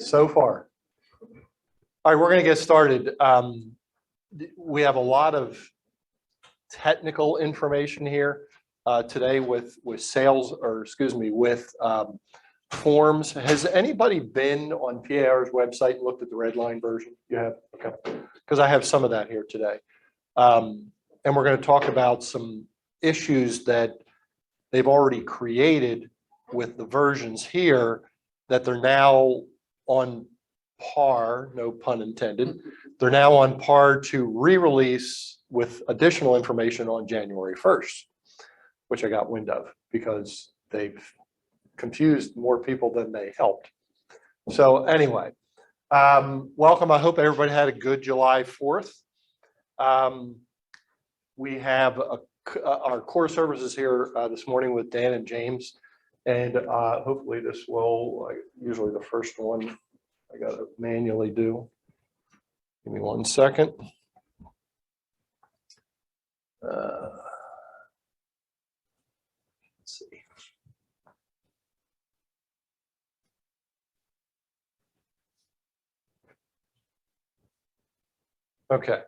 So far. All right, we're going to get started. We have a lot of technical information here today with sales, or excuse me, with forms. Has anybody been on PAR's website and looked at the red line version? You have? Okay. Because I have some of that here today. And we're going to talk about some issues that they've already created with the versions here that they're now on par, no pun intended. They're now on par to re-release with additional information on January 1st, which I got wind of because they've confused more people than they helped. So anyway, welcome. I hope everybody had a good July 4th. We have our core services here this morning with Dan and James. And hopefully this will, usually the first one I got to manually do. Give me 1 second. Let's see. Okay.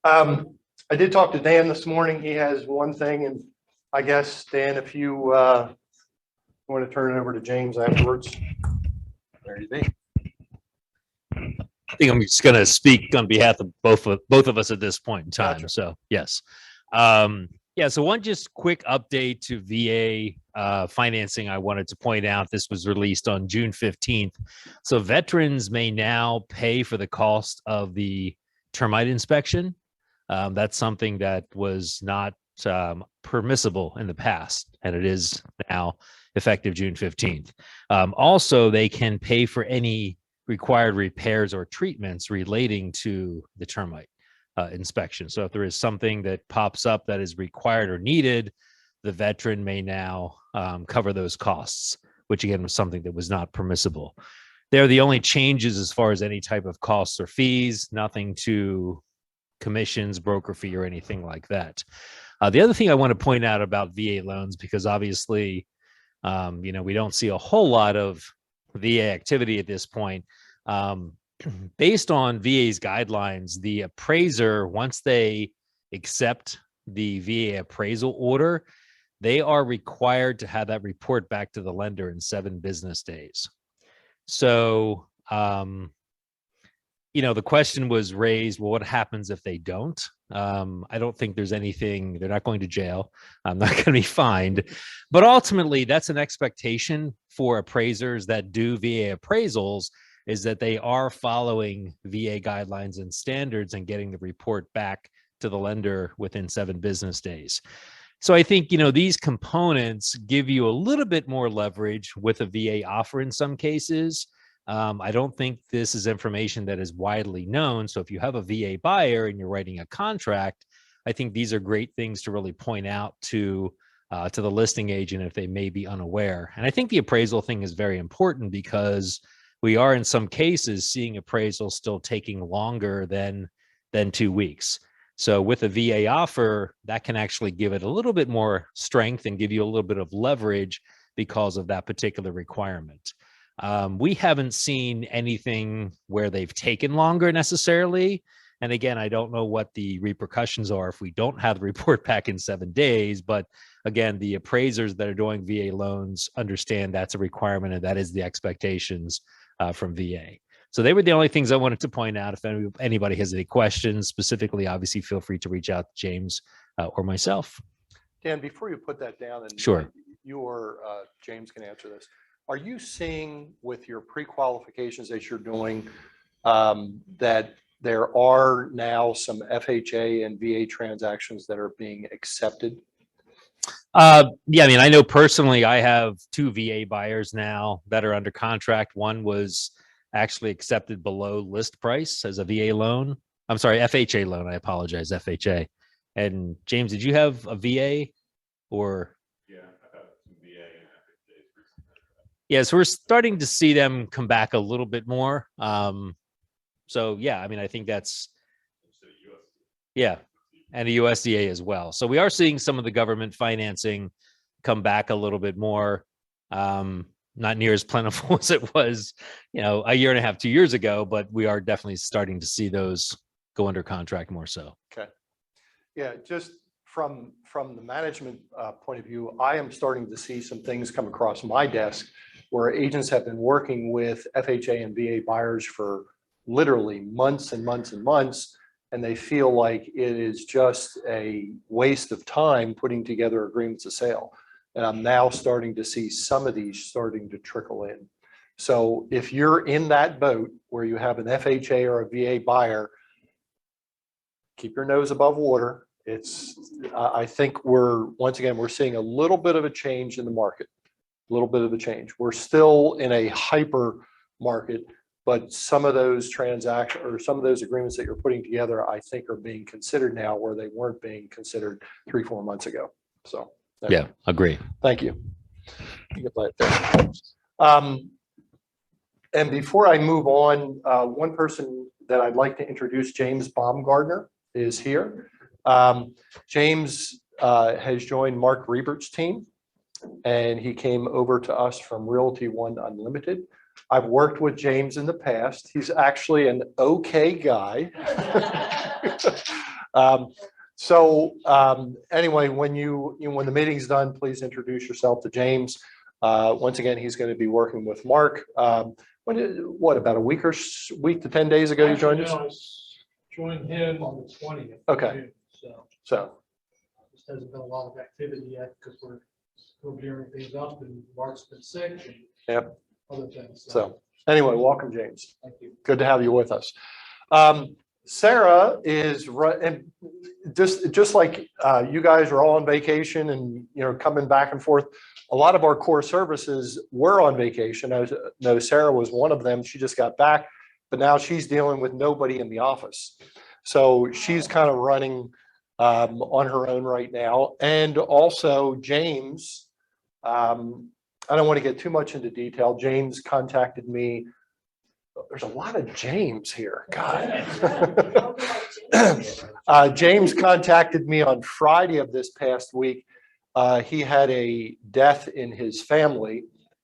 I did talk to Dan this morning. He has one thing, and I guess, Dan, if you want to turn it over to James afterwards. There you be. I think I'm just going to speak on behalf of both of us at this point in time. Gotcha. So yes. Yeah. So one just quick update to VA financing. I wanted to point out this was released on June 15th. So veterans may now pay for the cost of the termite inspection. That's something that was not permissible in the past, and it is now effective June 15th. Also, they can pay for any required repairs or treatments relating to the termite inspection. So if there is something that pops up that is required or needed, the veteran may now cover those costs, which again was something that was not permissible. They're the only changes as far as any type of costs or fees, nothing to commissions, broker fee, or anything like that. The other thing I want to point out about VA loans, because obviously, we don't see a whole lot of VA activity at this point. Based on VA's guidelines, the appraiser, once they accept the VA appraisal order, they are required to have that report back to the lender in 7 business days. So, the question was raised, well, what happens if they don't? I don't think there's anything, they're not going to jail. I'm not going to be fined. But ultimately, that's an expectation for appraisers that do VA appraisals, is that they are following VA guidelines and standards and getting the report back to the lender within 7 business days. So I think, these components give you a little bit more leverage with a VA offer in some cases. I don't think this is information that is widely known. So if you have a VA buyer and you're writing a contract, I think these are great things to really point out to the listing agent if they may be unaware. And I think the appraisal thing is very important because we are in some cases seeing appraisals still taking longer than 2 weeks. So with a VA offer, that can actually give it a little bit more strength and give you a little bit of leverage because of that particular requirement. We haven't seen anything where they've taken longer necessarily. And again, I don't know what the repercussions are if we don't have the report back in 7 days. But again, the appraisers that are doing VA loans understand that's a requirement and that is the expectations from VA. So they were the only things I wanted to point out. If anybody has any questions specifically, obviously feel free to reach out to James or myself. Dan, before you put that down, and sure, you or James can answer this. Are you seeing with your pre-qualifications that you're doing that there are now some FHA and VA transactions that are being accepted? Yeah, I know personally, I have 2 VA buyers now that are under contract. One was actually accepted below list price as a VA loan. I'm sorry, FHA loan. I apologize, FHA. And James, did you have a VA or? Yeah, I have some VA and FHA recently. Yeah, so we're starting to see them come back a little bit more. So yeah, I think that's, yeah, and the USDA as well. So we are seeing some of the government financing come back a little bit more. not near as plentiful as it was, a year and a half, 2 years ago, but we are definitely starting to see those go under contract more so. Okay. Yeah, just from the management point of view, I am starting to see some things come across my desk where agents have been working with FHA and VA buyers for literally months and months and months, and they feel like it is just a waste of time putting together agreements of sale. And I'm now starting to see some of these starting to trickle in. So if you're in that boat where you have an FHA or a VA buyer, keep your nose above water. I think we're seeing a little bit of a change in the market, a little bit of a change. We're still in a hyper market, but some of those transactions or some of those agreements that you're putting together, I think are being considered now where they weren't being considered 3-4 months ago. So Yeah, agree. thank you. You can play it there. And before I move on, one person that I'd like to introduce, James Baumgardner, is here. James has joined Mark Riebert's team, and he came over to us from Realty One Unlimited. I've worked with James in the past. He's actually an okay guy. Anyway, when the meeting's done, please introduce yourself to James. Once again, he's going to be working with Mark. About a week to 10 days ago you joined us? No, I joined him on the 20th. Okay. So Just hasn't been a lot of activity yet because we're still gearing things up and Mark's been sick and Yep. other things. So anyway, welcome, James. Thank you. Good to have you with us. Sarah is and just like you guys are all on vacation and coming back and forth. A lot of our core services were on vacation. I know Sarah was one of them. She just got back, but now she's dealing with nobody in the office. So she's kind of running on her own right now. And also James, I don't want to get too much into detail. James contacted me. There's a lot of James here. God. James contacted me on Friday of this past week. He had a death in his family,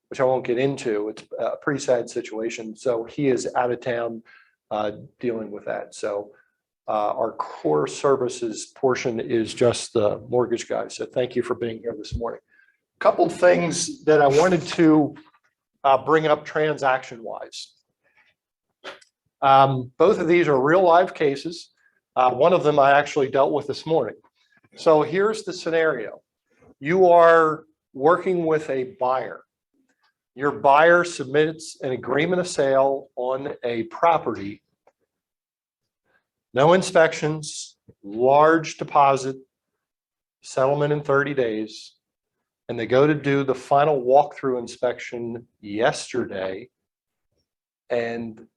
which I won't get into. It's a pretty sad situation. So he is out of town dealing with that. So our core services portion is just the mortgage guys. So thank you for being here this morning. A couple things that I wanted to bring up transaction-wise. Both of these are real live cases. One of them I actually dealt with this morning. So here's the scenario. You are working with a buyer. Your buyer submits an agreement of sale on a property. No inspections, large deposit, settlement in 30 days. And they go to do the final walkthrough inspection yesterday. And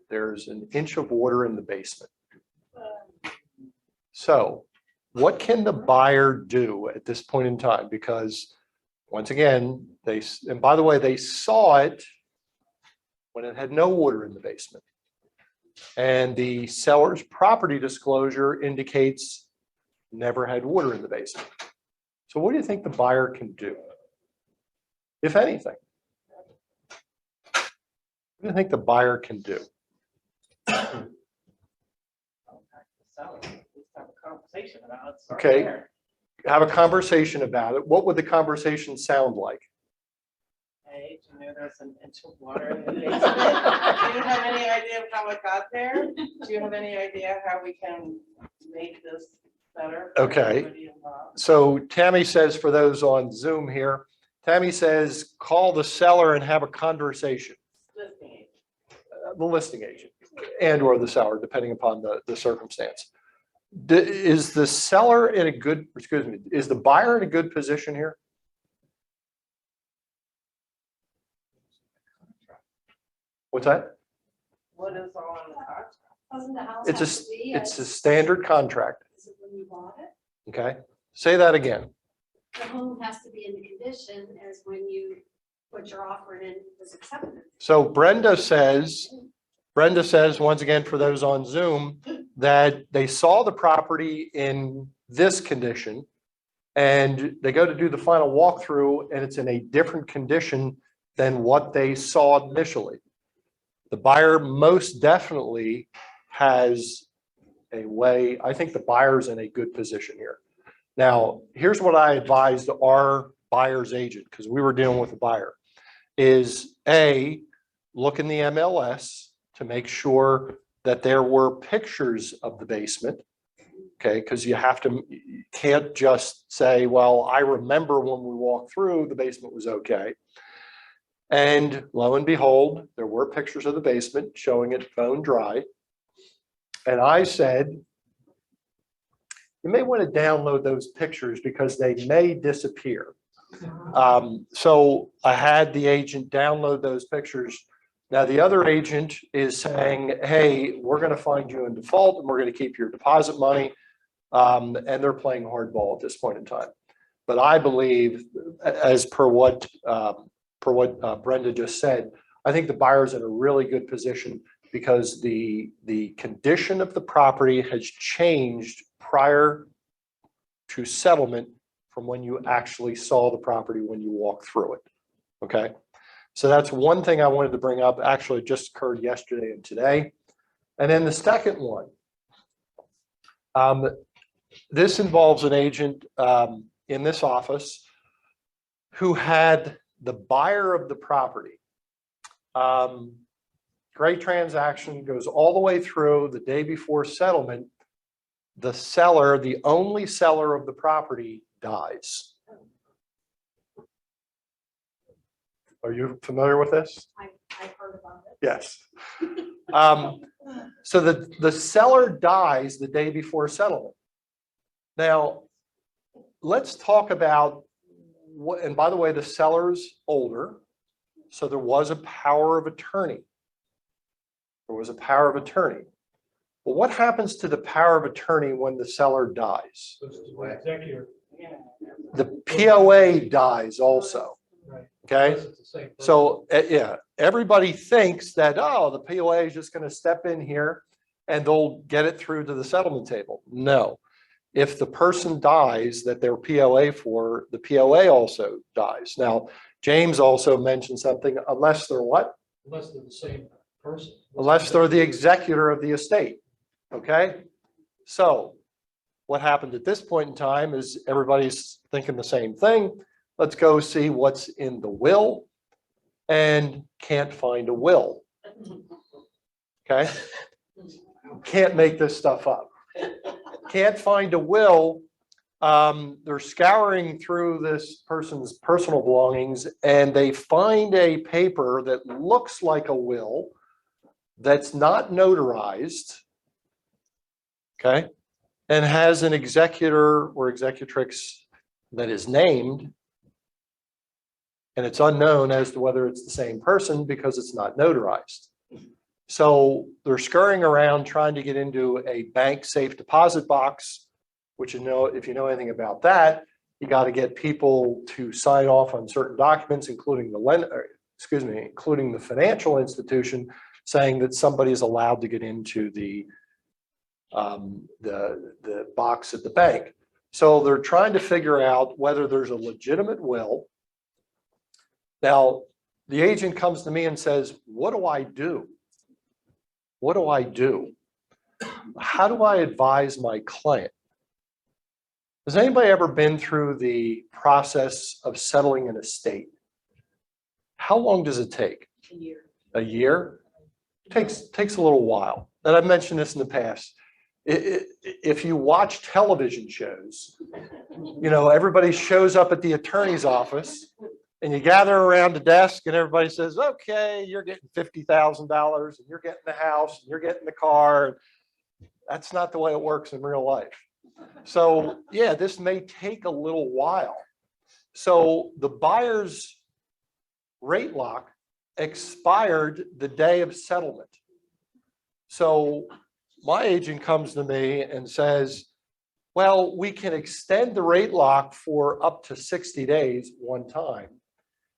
there's an inch of water in the basement. So what can the buyer do at this point in time? Because once again, and by the way, they saw it when it had no water in the basement. And the seller's property disclosure indicates never had water in the basement. So what do you think the buyer can do, if anything? What do you think the buyer can do? Okay, have a conversation about it. What would the conversation sound like? Hey, do you know there's an inch of water in the basement? Do you have any idea of how it got there? Do you have any idea how we can make this better? Okay. So Tammy says, for those on Zoom here, Tammy says, call the seller and have a conversation. Listing agent. The listing agent and or the seller, depending upon the circumstance. Is the seller in a good, is the buyer in a good position here? What's that? What is on the contract? Doesn't the house It's have to be it's a as- standard contract. Is it when you bought it? Okay, say that again. The home has to be in the condition as when you put your offer in was accepted. So Brenda says, once again, for those on Zoom, that they saw the property in this condition and they go to do the final walkthrough and it's in a different condition than what they saw initially. The buyer most definitely has a way, I think the buyer's in a good position here. Now, here's what I advised our buyer's agent, because we were dealing with a buyer, is A, look in the MLS to make sure that there were pictures of the basement. Okay, because you can't just say, well, I remember when we walked through, the basement was okay. And lo and behold, there were pictures of the basement showing it bone dry. And I said, you may want to download those pictures because they may disappear. So I had the agent download those pictures. Now, the other agent is saying, hey, we're going to find you in default and we're going to keep your deposit money. And they're playing hardball at this point in time. But I believe, as per what Brenda just said, I think the buyer's in a really good position because the condition of the property has changed prior to settlement from when you actually saw the property when you walked through it. Okay. So that's one thing I wanted to bring up. Actually, it just occurred yesterday and today. And then the second one, this involves an agent in this office who had the buyer of the property. Great transaction, goes all the way through. The day before settlement, the seller, the only seller of the property, dies. Are you familiar with this? I've heard about it. Yes. So the seller dies the day before settlement. Now, let's talk about what, and by the way, the seller's older, so there was a power of attorney. There was a power of attorney. Well, what happens to the power of attorney when the seller dies? Goes to the executor. The POA dies also, Right. okay? Unless it's the same person. So, yeah, everybody thinks that, oh, the POA is just going to step in here and they'll get it through to the settlement table. No. If the person dies that they're POA for, the POA also dies. Now, James also mentioned something, unless they're what? Unless they're the same person. Unless they're the executor of the estate, okay? So what happened at this point in time is everybody's thinking the same thing. Let's go see what's in the will, and can't find a will, okay? Can't make this stuff up. Can't find a will. They're scouring through this person's personal belongings and they find a paper that looks like a will that's not notarized, okay, and has an executor or executrix that is named, and it's unknown as to whether it's the same person because it's not notarized. So they're scurrying around trying to get into a bank safe deposit box, which, you know, if you know anything about that, you got to get people to sign off on certain documents, including including the financial institution, saying that somebody is allowed to get into the box at the bank. So they're trying to figure out whether there's a legitimate will. Now, the agent comes to me and says, what do I do? What do I do? How do I advise my client? Has anybody ever been through the process of settling an estate? How long does it take? A year. A year? Takes a little while. And I've mentioned this in the past. If you watch television shows, you know, everybody shows up at the attorney's office and you gather around the desk and everybody says, okay, you're getting $50,000 and you're getting the house and you're getting the car. That's not the way it works in real life. So yeah, this may take a little while. So the buyer's rate lock expired the day of settlement. So my agent comes to me and says, well, we can extend the rate lock for up to 60 days one time.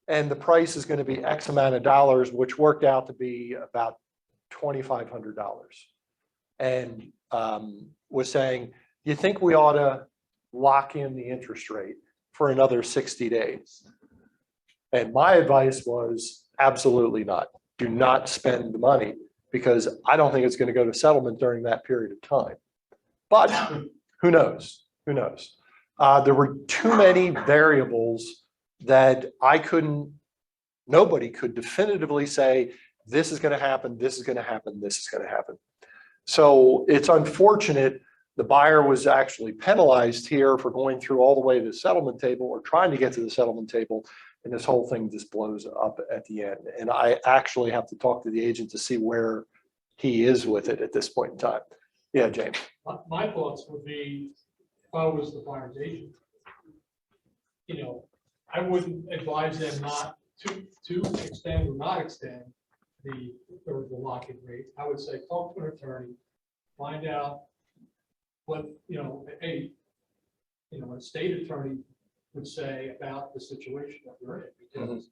And the price is going to be X amount of dollars, which worked out to be about $2,500. And was saying, you think we ought to lock in the interest rate for another 60 days? And my advice was absolutely not. Do not spend the money because I don't think it's going to go to settlement during that period of time. But who knows? Who knows? There were too many variables that nobody could definitively say, this is going to happen, this is going to happen, this is going to happen. So it's unfortunate the buyer was actually penalized here for going through all the way to the settlement table or trying to get to the settlement table. And this whole thing just blows up at the end. And I actually have to talk to the agent to see where he is with it at this point in time. Yeah, James. My thoughts would be, if I was the buyer's agent, I wouldn't advise them not to extend or not extend the lock-in rate. I would say, talk to an attorney, find out what, a state attorney would say about the situation that we're in, because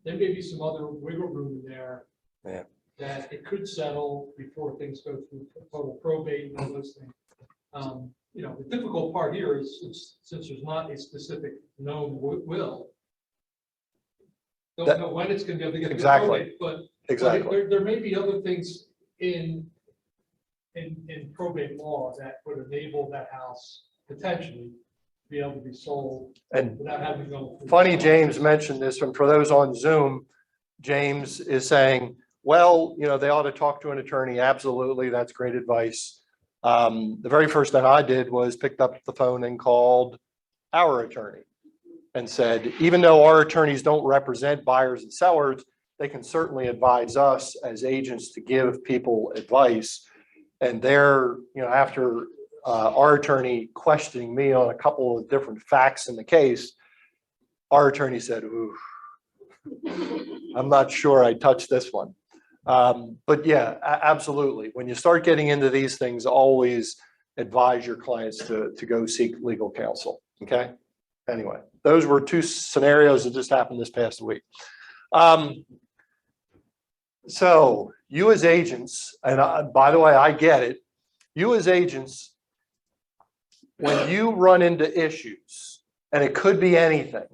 there may be some other wiggle room in there. Yeah. That it could settle before things go through total probate and all those things. The difficult part here is since there's not a specific known will, don't know when it's going to be able to get to Exactly. probate, Exactly. but there may be other things in probate law that would enable that house potentially to be able to be sold And without having to go through. funny, James mentioned this, and for those on Zoom, James is saying, well, they ought to talk to an attorney. Absolutely. That's great advice. The very first thing I did was picked up the phone and called our attorney and said, even though our attorneys don't represent buyers and sellers, they can certainly advise us as agents to give people advice. And after our attorney questioning me on a couple of different facts in the case, our attorney said, ooh, I'm not sure I touched this one. But yeah, absolutely. When you start getting into these things, always advise your clients to go seek legal counsel. Okay. Anyway, those were two scenarios that just happened this past week. So you as agents, and by the way, I get it. You as agents, when you run into issues, and it could be anything,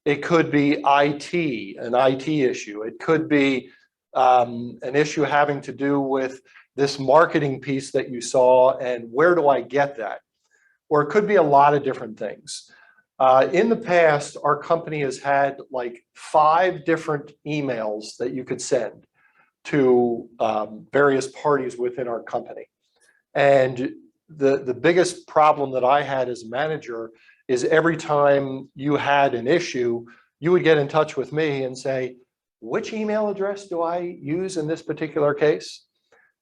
it could be an IT issue. It could be an issue having to do with this marketing piece that you saw and where do I get that? Or it could be a lot of different things. In the past, our company has had like 5 different emails that you could send to various parties within our company. And the biggest problem that I had as a manager is every time you had an issue, you would get in touch with me and say, which email address do I use in this particular case?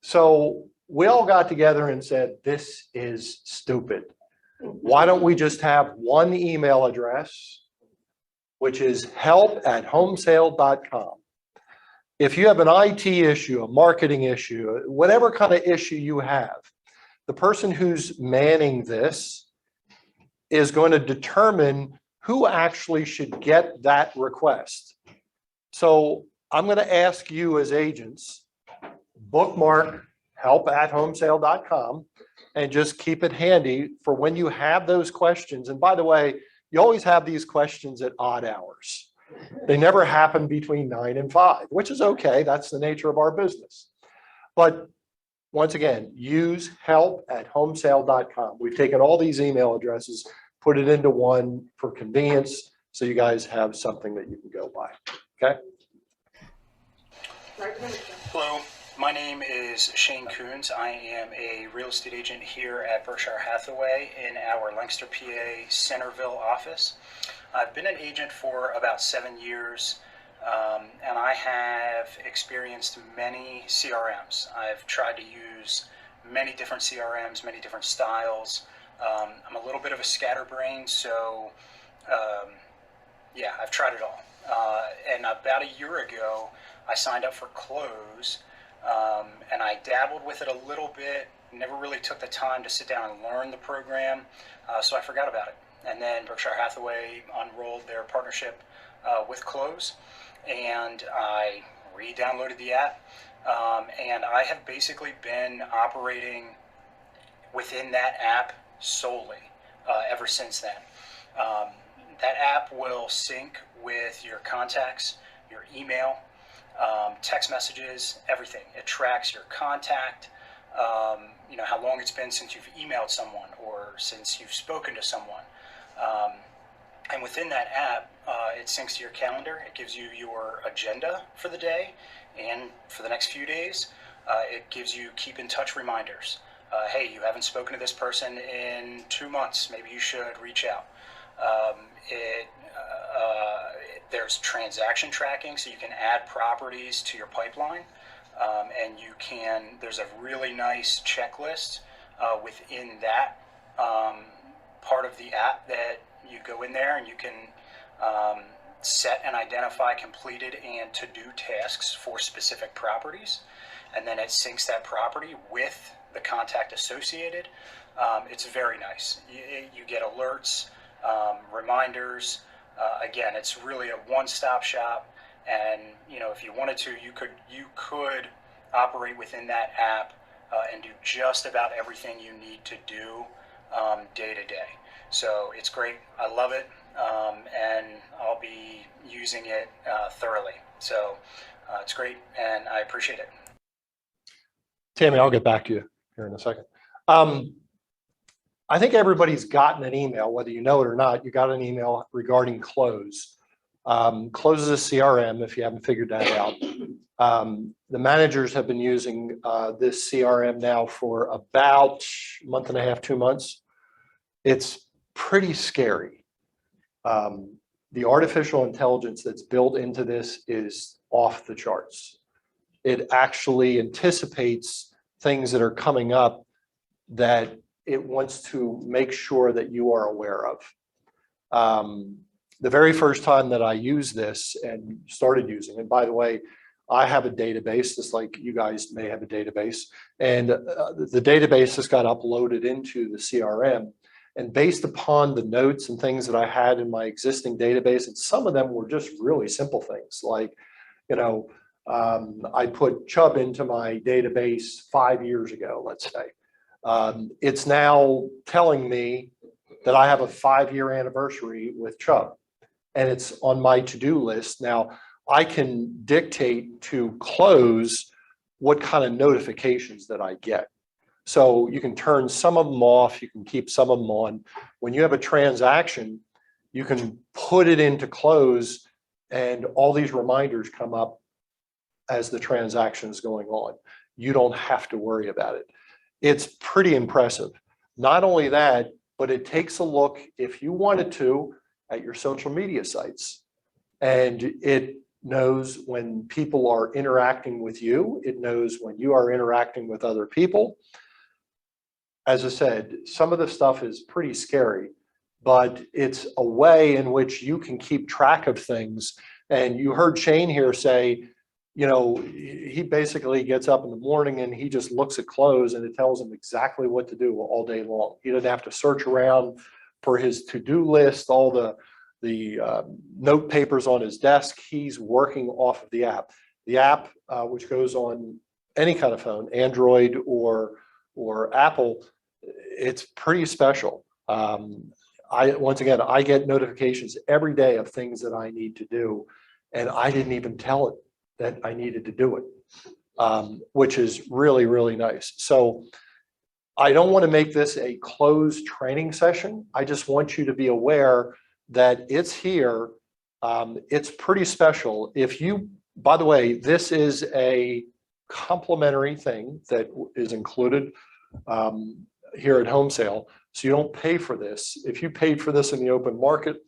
So we all got together and said, this is stupid. Why don't we just have one email address, which is help@homesale.com. If you have an IT issue, a marketing issue, whatever kind of issue you have, the person who's manning this is going to determine who actually should get that request. So I'm going to ask you as agents, bookmark help@homesale.com and just keep it handy for when you have those questions. And by the way, you always have these questions at odd hours. They never happen between 9 and 5, which is okay. That's the nature of our business. But once again, use help@homesale.com. We've taken all these email addresses, put it into one for convenience, so you guys have something that you can go by. Okay? Hello, my name is Shane Coons. I am a real estate agent here at Berkshire Hathaway in our Lancaster, PA Centerville office. I've been an agent for about 7 years, and I have experienced many CRMs. I've tried to use many different CRMs, many different styles. I'm a little bit of a scatterbrain, so yeah, I've tried it all. And about a year ago, I signed up for Cloze, and I dabbled with it a little bit, never really took the time to sit down and learn the program, so I forgot about it. And then Berkshire Hathaway unrolled their partnership with Cloze, and I re-downloaded the app, and I have basically been operating within that app solely ever since then. That app will sync with your contacts, your email, text messages, everything. It tracks your contact, how long it's been since you've emailed someone or since you've spoken to someone. And within that app, it syncs to your calendar. It gives you your agenda for the day and for the next few days. It gives you keep in touch reminders. Hey, you haven't spoken to this person in 2 months. Maybe you should reach out. There's transaction tracking, so you can add properties to your pipeline. And there's a really nice checklist within that part of the app that you go in there and you can set and identify completed and to-do tasks for specific properties. And then it syncs that property with the contact associated. It's very nice. You get alerts, reminders. Again, it's really a one-stop shop. And if you wanted to, you could operate within that app and do just about everything you need to do day to day. So it's great. I love it, and I'll be using it thoroughly. So it's great, and I appreciate it. Tammy, I'll get back to you here in a second. I think everybody's gotten an email, whether you know it or not. You got an email regarding Cloze. Cloze is a CRM, if you haven't figured that out. The managers have been using this CRM now for about a month and a half, 2 months. It's pretty scary. The artificial intelligence that's built into this is off the charts. It actually anticipates things that are coming up that it wants to make sure that you are aware of. The very first time that I used this and started using it, by the way, I have a database, just like you guys may have a database, and the database just got uploaded into the CRM. And based upon the notes and things that I had in my existing database, and some of them were just really simple things, like, I put Chubb into my database 5 years ago, let's say. It's now telling me that I have a 5-year anniversary with Chubb, and it's on my to-do list. Now, I can dictate to Cloze what kind of notifications that I get. So you can turn some of them off, you can keep some of them on. When you have a transaction, you can put it into Cloze and all these reminders come up as the transaction is going on. You don't have to worry about it. It's pretty impressive. Not only that, but it takes a look, if you wanted to, at your social media sites. And it knows when people are interacting with you. It knows when you are interacting with other people. As I said, some of the stuff is pretty scary, but it's a way in which you can keep track of things. And you heard Shane here say, he basically gets up in the morning and he just looks at Cloze and it tells him exactly what to do all day long. He doesn't have to search around for his to-do list, all the note papers on his desk. He's working off of the app. The app, which goes on any kind of phone, Android or Apple, it's pretty special. Once again, I get notifications every day of things that I need to do, and I didn't even tell it that I needed to do it, which is really, really nice. So I don't want to make this a closed training session. I just want you to be aware that it's here. It's pretty special. By the way, this is a complimentary thing that is included here at Homesale. So you don't pay for this. If you paid for this in the open market,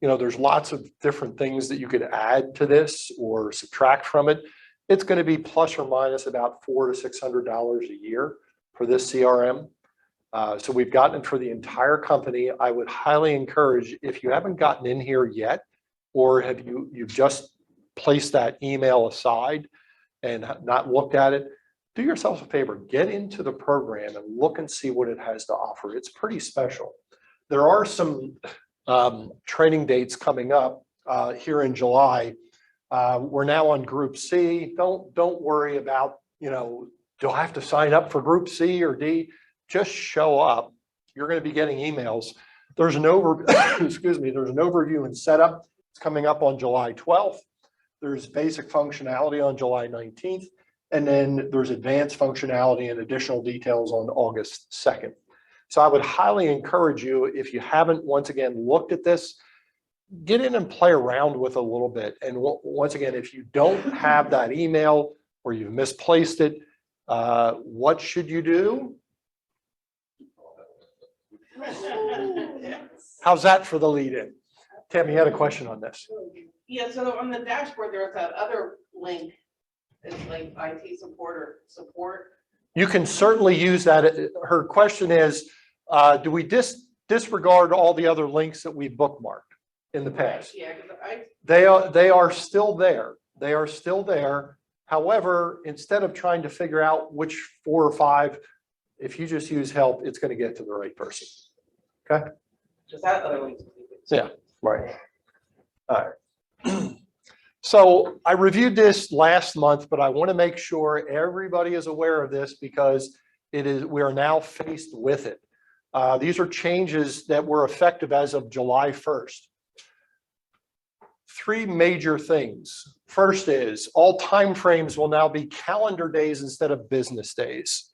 there's lots of different things that you could add to this or subtract from it. It's going to be plus or minus about $400 to $600 a year for this CRM. So we've gotten it for the entire company. I would highly encourage, if you haven't gotten in here yet, or you've just placed that email aside and not looked at it, do yourself a favor, get into the program and look and see what it has to offer. It's pretty special. There are some training dates coming up here in July. We're now on Group C. Don't worry about, do I have to sign up for Group C or D? Just show up. You're going to be getting emails. There's an excuse me, there's an overview and setup. It's coming up on July 12th. There's basic functionality on July 19th. And then there's advanced functionality and additional details on August 2nd. So I would highly encourage you, if you haven't once again looked at this, get in and play around with it a little bit. And once again, if you don't have that email or you've misplaced it, what should you do? How's that for the lead in? Tammy, you had a question on this. Yeah, so on the dashboard, there's that other link. It's like IT support or support. You can certainly use that. Her question is, do we disregard all the other links that we bookmarked in the past? Yeah, because They are still there. They are still there. However, instead of trying to figure out which 4 or 5, if you just use help, it's going to get to the right person. Okay. just that other link. Yeah. Right. All right. So I reviewed this last month, but I want to make sure everybody is aware of this because we are now faced with it. These are changes that were effective as of July 1st. 3 major things. First is all timeframes will now be calendar days instead of business days.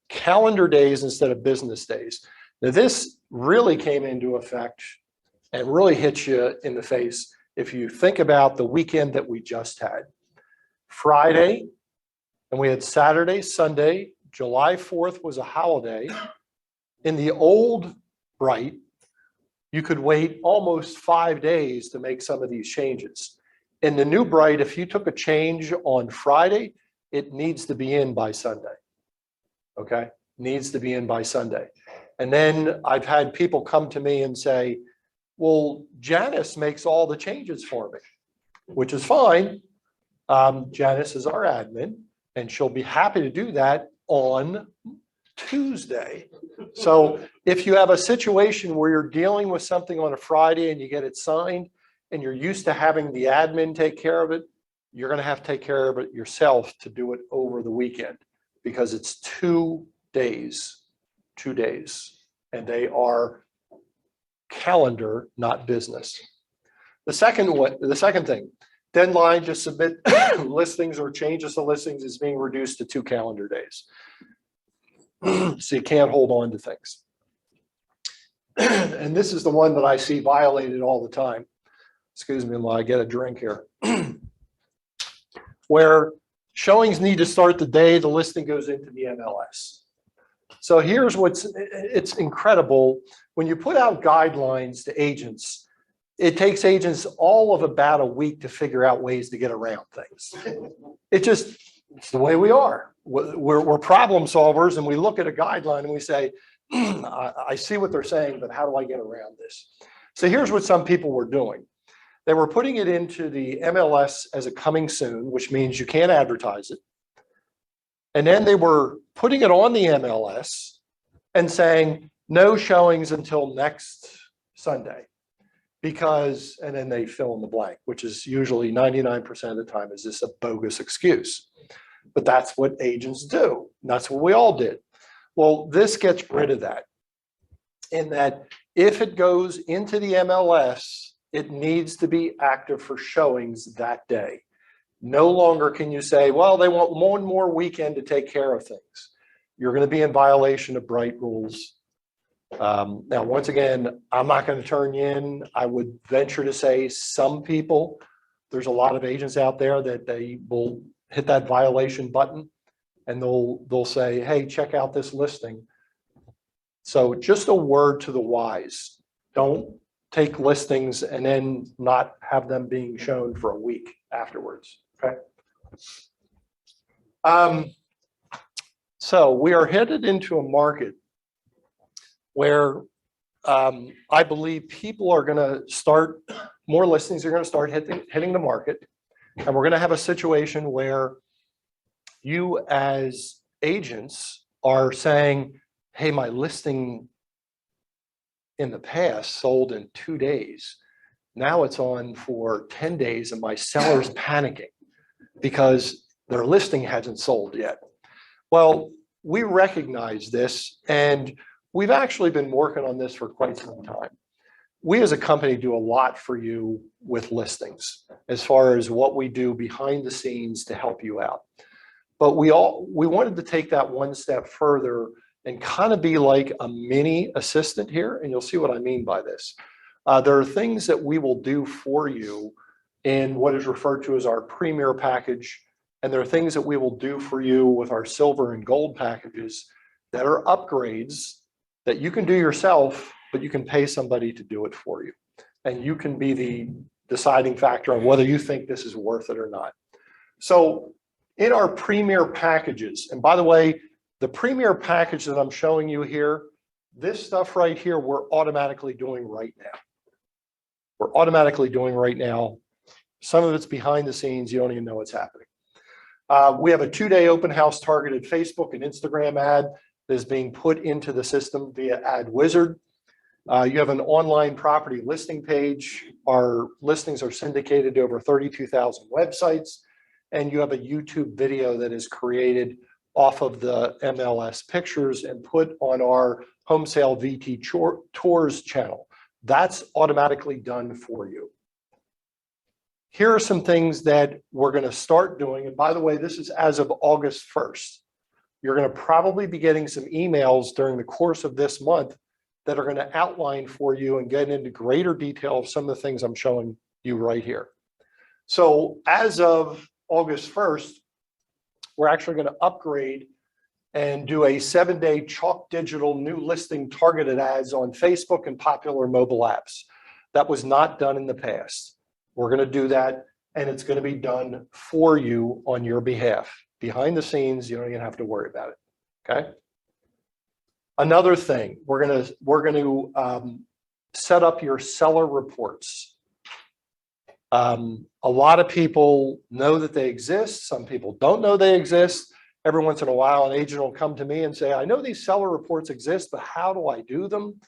Calendar days instead of business days. Now this really came into effect and really hits you in the face if you think about the weekend that we just had. Friday, and we had Saturday, Sunday. July 4th was a holiday. In the old Bright, you could wait almost 5 days to make some of these changes. In the new Bright, if you took a change on Friday, it needs to be in by Sunday. Okay, needs to be in by Sunday. And then I've had people come to me and say, well, Janice makes all the changes for me, which is fine. Janice is our admin, and she'll be happy to do that on Tuesday. So if you have a situation where you're dealing with something on a Friday and you get it signed and you're used to having the admin take care of it, you're going to have to take care of it yourself to do it over the weekend because it's 2 days, 2 days, and they are calendar, not business. The second thing, deadline to submit listings or changes to listings is being reduced to 2 calendar days. So you can't hold on to things. And this is the one that I see violated all the time. Excuse me while I get a drink here. Where showings need to start the day the listing goes into the MLS. So here's it's incredible. When you put out guidelines to agents, it takes agents all of about a week to figure out ways to get around things. It's the way we are. We're problem solvers, and we look at a guideline and we say, I see what they're saying, but how do I get around this? So here's what some people were doing. They were putting it into the MLS as a coming soon, which means you can't advertise it. And then they were putting it on the MLS and saying, no showings until next Sunday. Because, and then they fill in the blank, which is usually 99% of the time is this a bogus excuse. But that's what agents do. And that's what we all did. Well, this gets rid of that. In that if it goes into the MLS, it needs to be active for showings that day. No longer can you say, well, they want one more weekend to take care of things. You're going to be in violation of Bright rules. Now, once again, I'm not going to turn you in. I would venture to say some people, there's a lot of agents out there that they will hit that violation button and they'll say, hey, check out this listing. So just a word to the wise. Don't take listings and then not have them being shown for a week afterwards. Okay. So we are headed into a market where I believe people are going to start, more listings are going to start hitting the market. And we're going to have a situation where you as agents are saying, hey, my listing in the past sold in 2 days. Now it's on for 10 days and my seller's panicking because their listing hasn't sold yet. Well, we recognize this and we've actually been working on this for quite some time. we as a company do a lot for you with listings as far as what we do behind the scenes to help you out. But we wanted to take that one step further and kind of be like a mini assistant here. And you'll see what I mean by this. There are things that we will do for you in what is referred to as our premier package. And there are things that we will do for you with our silver and gold packages that are upgrades that you can do yourself, but you can pay somebody to do it for you. And you can be the deciding factor on whether you think this is worth it or not. So in our premier packages, and by the way, the premier package that I'm showing you here, this stuff right here, we're automatically doing right now. We're automatically doing right now. Some of it's behind the scenes. You don't even know what's happening. We have a 2-day open house targeted Facebook and Instagram ad that is being put into the system via Ad Wizard. You have an online property listing page. Our listings are syndicated to over 32,000 websites. And you have a YouTube video that is created off of the MLS pictures and put on our Homesale VT Tours channel. That's automatically done for you. Here are some things that we're going to start doing. And by the way, this is as of August 1st. You're going to probably be getting some emails during the course of this month that are going to outline for you and get into greater detail of some of the things I'm showing you right here. So as of August 1st, we're actually going to upgrade and do a 7-day chalk digital new listing targeted ads on Facebook and popular mobile apps. That was not done in the past. We're going to do that, and it's going to be done for you on your behalf. Behind the scenes, you don't even have to worry about it. Okay. Another thing, we're going to set up your seller reports. A lot of people know that they exist. Some people don't know they exist. Every once in a while, an agent will come to me and say, I know these seller reports exist, but how do I do them?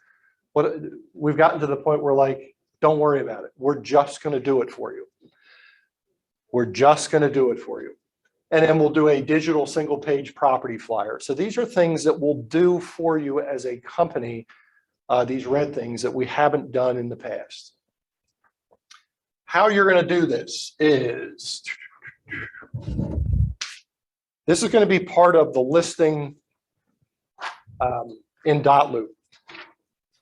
We've gotten to the point where, like, don't worry about it. We're just going to do it for you. We're just going to do it for you. And then we'll do a digital single page property flyer. So these are things that we'll do for you as a company, these red things that we haven't done in the past. How you're going to do this is, this is going to be part of the listing in Dotloop.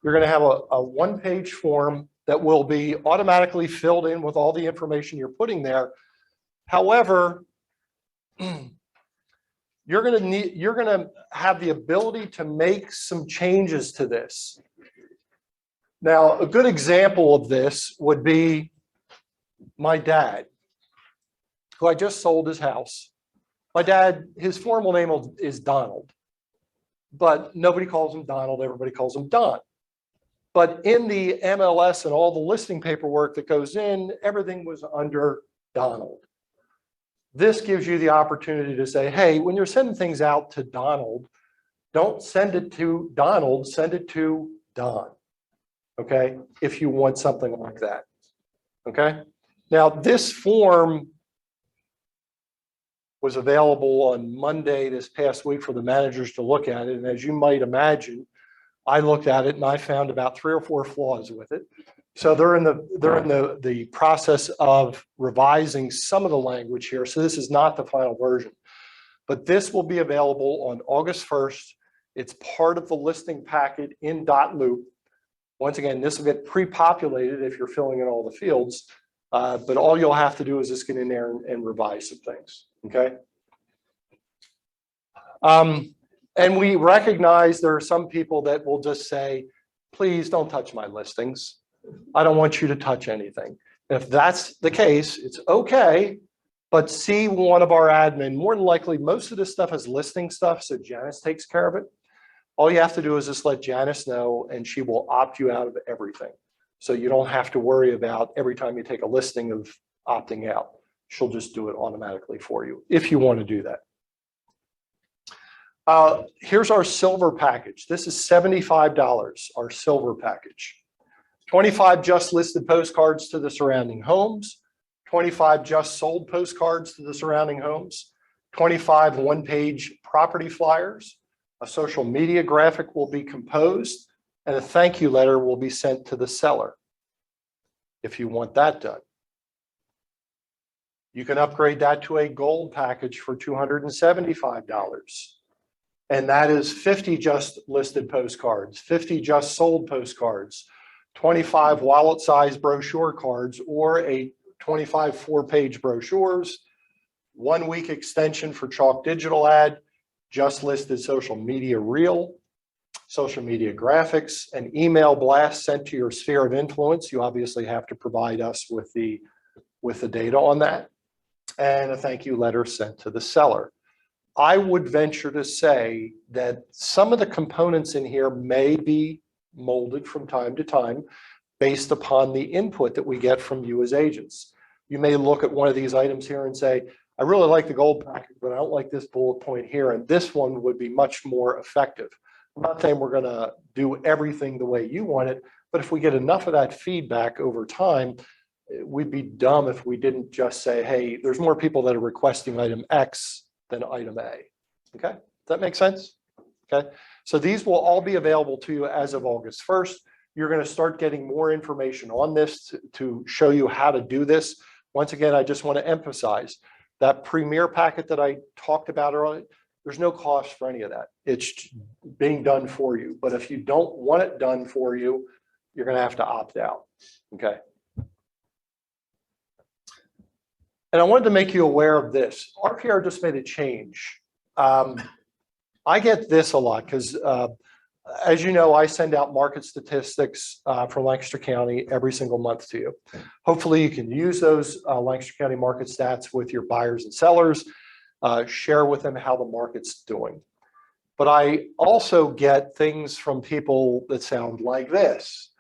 You're going to have a one-page form that will be automatically filled in with all the information you're putting there. However, you're going to have the ability to make some changes to this. Now, a good example of this would be my dad, who I just sold his house. My dad, his formal name is Donald, but nobody calls him Donald. Everybody calls him Don. But in the MLS and all the listing paperwork that goes in, everything was under Donald. This gives you the opportunity to say, hey, when you're sending things out to Donald, don't send it to Donald, send it to Don. Okay, if you want something like that. Okay, now this form was available on Monday this past week for the managers to look at it. And as you might imagine, I looked at it and I found about 3 or 4 flaws with it. So they're in the process of revising some of the language here. So this is not the final version, but this will be available on August 1st. It's part of the listing packet in Dotloop. Once again, this will get pre-populated if you're filling in all the fields, but all you'll have to do is just get in there and revise some things, okay? And we recognize there are some people that will just say, please don't touch my listings. I don't want you to touch anything. If that's the case, it's okay, but see one of our admin. More than likely, most of this stuff is listing stuff, so Janice takes care of it. All you have to do is just let Janice know, and she will opt you out of everything. So you don't have to worry about every time you take a listing of opting out. She'll just do it automatically for you if you want to do that. Here's our silver package. This is $75, our silver package. 25 just listed postcards to the surrounding homes, 25 just sold postcards to the surrounding homes, 25 one-page property flyers, a social media graphic will be composed, and a thank you letter will be sent to the seller. if you want that done. You can upgrade that to a gold package for $275. And that is 50 just listed postcards, 50 just sold postcards, 25 wallet size brochure cards, or a 25 4-page brochures, 1 week extension for chalk digital ad, just listed social media reel, social media graphics, an email blast sent to your sphere of influence. You obviously have to provide us with the data on that, and a thank you letter sent to the seller. I would venture to say that some of the components in here may be molded from time to time based upon the input that we get from you as agents. You may look at one of these items here and say, I really like the gold package, but I don't like this bullet point here, and this one would be much more effective. I'm not saying we're going to do everything the way you want it, but if we get enough of that feedback over time, we'd be dumb if we didn't just say, hey, there's more people that are requesting item X than item A. Okay, does that make sense? Okay, so these will all be available to you as of August 1st. You're going to start getting more information on this to show you how to do this. Once again, I just want to emphasize that premier packet that I talked about earlier, there's no cost for any of that. It's being done for you. But if you don't want it done for you, you're going to have to opt out. Okay. And I wanted to make you aware of this. RPR just made a change. I get this a lot because, as you know, I send out market statistics for Lancaster County every single month to you. Hopefully you can use those Lancaster County market stats with your buyers and sellers, share with them how the market's doing. But I also get things from people that sound like this.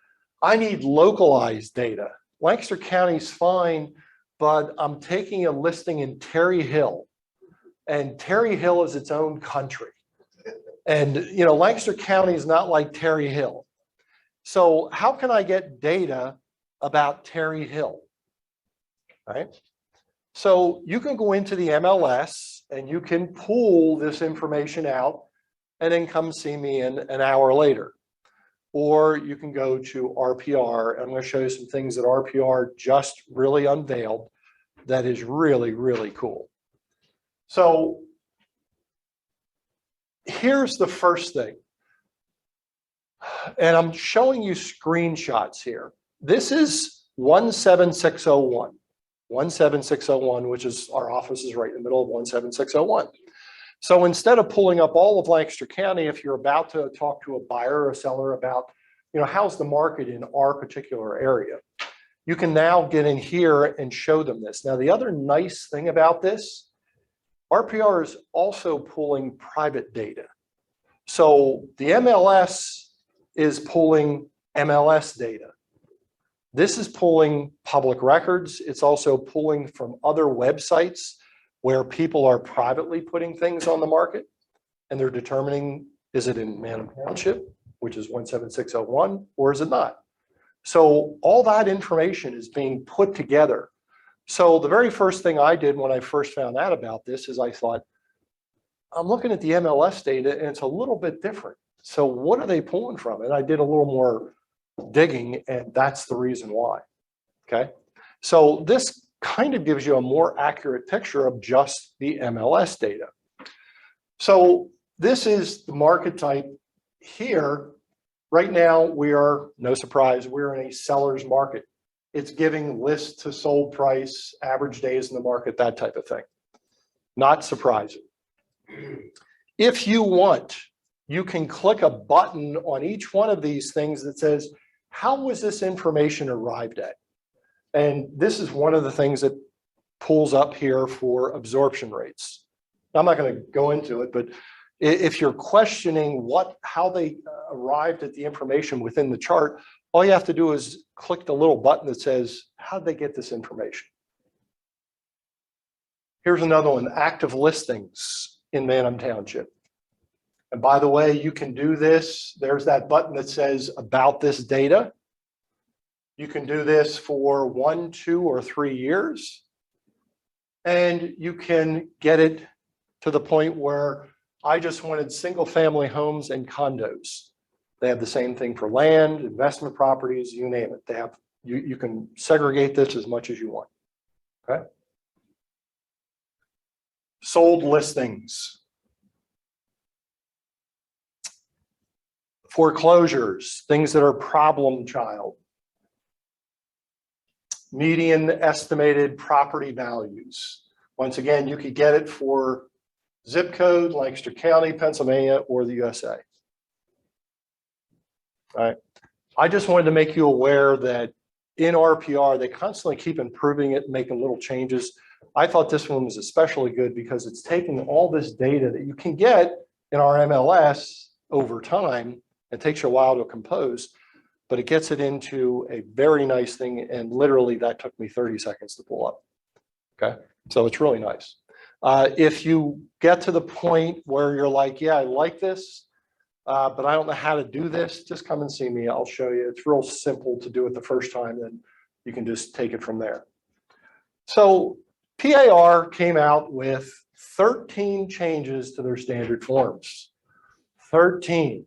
I need localized data. Lancaster County's fine, but I'm taking a listing in Terry Hill, and Terry Hill is its own country. And, you know, Lancaster County is not like Terry Hill. So how can I get data about Terry Hill? Right? So you can go into the MLS and you can pull this information out and then come see me in an hour later. Or you can go to RPR. I'm going to show you some things that RPR just really unveiled that is really, really cool. So here's the first thing. And I'm showing you screenshots here. This is 17601. 17601, which is our office is right in the middle of 17601. So instead of pulling up all of Lancaster County, if you're about to talk to a buyer or a seller about, you know, how's the market in our particular area, you can now get in here and show them this. Now, the other nice thing about this, RPR is also pulling private data. So the MLS is pulling MLS data. This is pulling public records. It's also pulling from other websites where people are privately putting things on the market, and they're determining, is it in Manham Township, which is 17601, or is it not? So all that information is being put together. So the very first thing I did when I first found out about this is I thought, I'm looking at the MLS data and it's a little bit different. So what are they pulling from? And I did a little more digging, and that's the reason why. Okay. So this kind of gives you a more accurate picture of just the MLS data. So this is the market type here. Right now, we are, no surprise, we're in a seller's market. It's giving list to sold price, average days in the market, that type of thing. Not surprising. If you want, you can click a button on each one of these things that says, how was this information arrived at? And this is one of the things that pulls up here for absorption rates. I'm not going to go into it, but if you're questioning how they arrived at the information within the chart, all you have to do is click the little button that says, how did they get this information? Here's another one, active listings in Manham Township. And by the way, you can do this. There's that button that says about this data. You can do this for 1, 2, or 3 years. And you can get it to the point where I just wanted single family homes and condos. They have the same thing for land, investment properties, you name it. They have You can segregate this as much as you want. Okay. Sold listings. Foreclosures, things that are problem child. Median estimated property values. Once again, you could get it for zip code, Lancaster County, Pennsylvania, or the USA. All right. I just wanted to make you aware that in RPR, they constantly keep improving it and making little changes. I thought this one was especially good because it's taking all this data that you can get in our MLS over time. It takes you a while to compose, but it gets it into a very nice thing. And literally that took me 30 seconds to pull up. Okay. So it's really nice. If you get to the point where you're like, yeah, I like this, but I don't know how to do this, just come and see me. I'll show you. It's real simple to do it the first time, then you can just take it from there. So PAR came out with 13 changes to their standard forms. 13.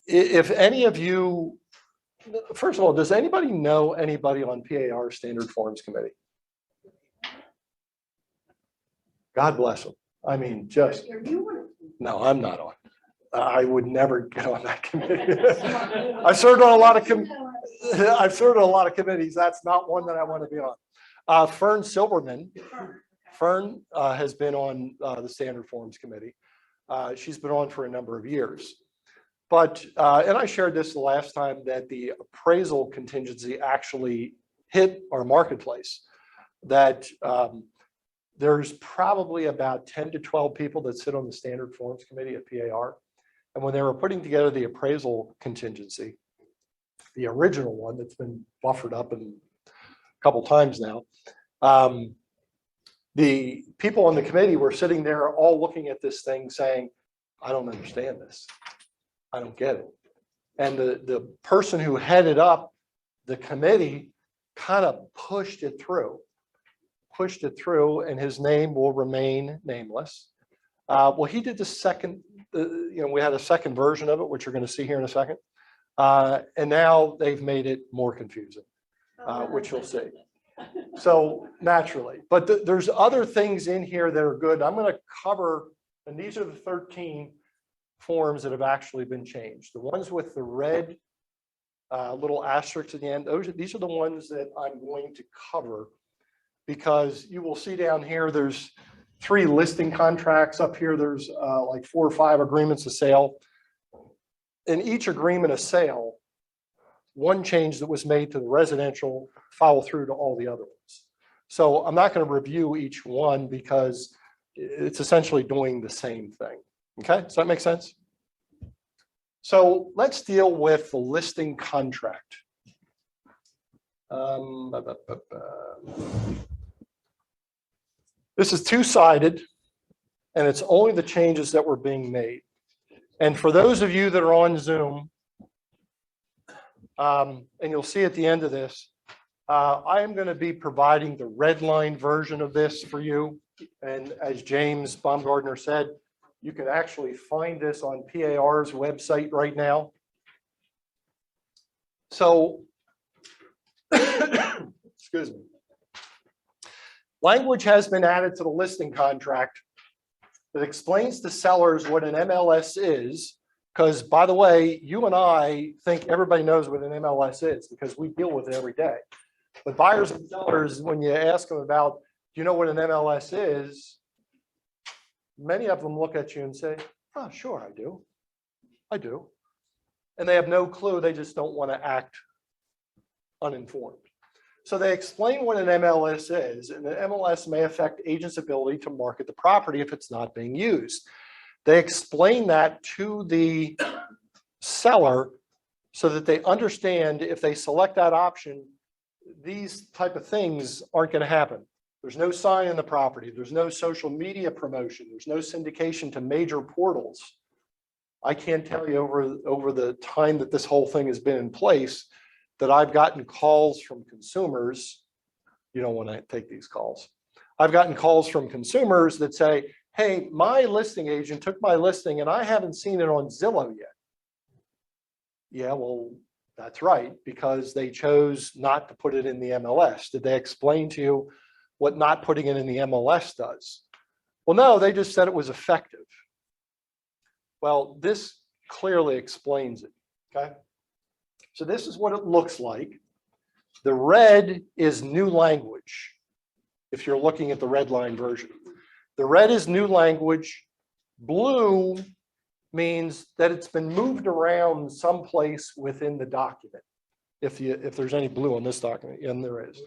If any of you, first of all, does anybody know anybody on PAR standard forms committee? God bless them. I mean, just, no, I'm not on. I would never get on that committee. I've served on a lot of committees. That's not one that I want to be on. Fern Silverman. Fern has been on the standard forms committee. She's been on for a number of years. But, and I shared this the last time, that the appraisal contingency actually hit our marketplace. That there's probably about 10 to 12 people that sit on the standard forms committee at PAR. And when they were putting together the appraisal contingency, the original one that's been buffered up a couple times now, the people on the committee were sitting there all looking at this thing saying, I don't understand this. I don't get it. And the person who headed up the committee kind of pushed it through, and his name will remain nameless. Well, he did the second, we had a second version of it, which you're going to see here in a second. And now they've made it more confusing, which you'll see. So naturally, but there's other things in here that are good. I'm going to cover, and these are the 13 forms that have actually been changed. The ones with the red little asterisks at the end, these are the ones that I'm going to cover, because you will see down here, there's 3 listing contracts. Up here, there's like 4 or 5 agreements of sale. In each agreement of sale, one change that was made to the residential follow through to all the other ones. So I'm not going to review each one because it's essentially doing the same thing. Okay, does that make sense? So let's deal with the listing contract. This is two-sided, and it's only the changes that were being made. And for those of you that are on Zoom, and you'll see at the end of this, I am going to be providing the red line version of this for you. And as James Baumgartner said, you can actually find this on PAR's website right now. So, excuse me. Language has been added to the listing contract that explains to sellers what an MLS is, because, by the way, you and I think everybody knows what an MLS is because we deal with it every day. But buyers and sellers, when you ask them about, do you know what an MLS is? Many of them look at you and say, oh, sure, I do. I do. And they have no clue. They just don't want to act uninformed. So they explain what an MLS is, and an MLS may affect agents' ability to market the property if it's not being used. They explain that to the seller so that they understand if they select that option, these type of things aren't going to happen. There's no sign in the property. There's no social media promotion. There's no syndication to major portals. I can't tell you over the time that this whole thing has been in place that I've gotten calls from consumers. You don't want to take these calls. I've gotten calls from consumers that say, hey, my listing agent took my listing and I haven't seen it on Zillow yet. Yeah, well, that's right, because they chose not to put it in the MLS. Did they explain to you what not putting it in the MLS does? Well, no, they just said it was effective. Well, this clearly explains it, okay? So this is what it looks like. The red is new language, if you're looking at the red line version. The red is new language. Blue means that it's been moved around someplace within the document. If there's any blue on this document, and there is.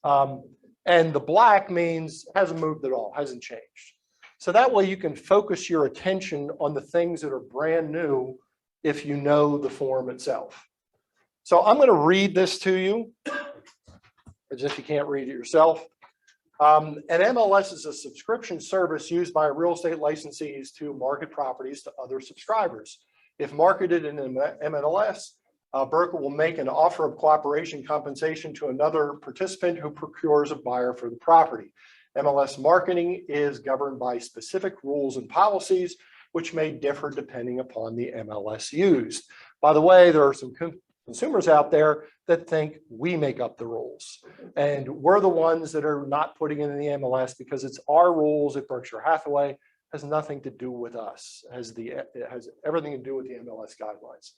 And the black means hasn't moved at all, hasn't changed. So that way you can focus your attention on the things that are brand new if you know the form itself. So I'm going to read this to you, as if you can't read it yourself. An MLS is a subscription service used by real estate licensees to market properties to other subscribers. If marketed in an MLS, Berkshire will make an offer of cooperation compensation to another participant who procures a buyer for the property. MLS marketing is governed by specific rules and policies, which may differ depending upon the MLS used. By the way, there are some consumers out there that think we make up the rules, and we're the ones that are not putting it in the MLS because it's our rules at Berkshire Hathaway. It has nothing to do with us. It has everything to do with the MLS guidelines.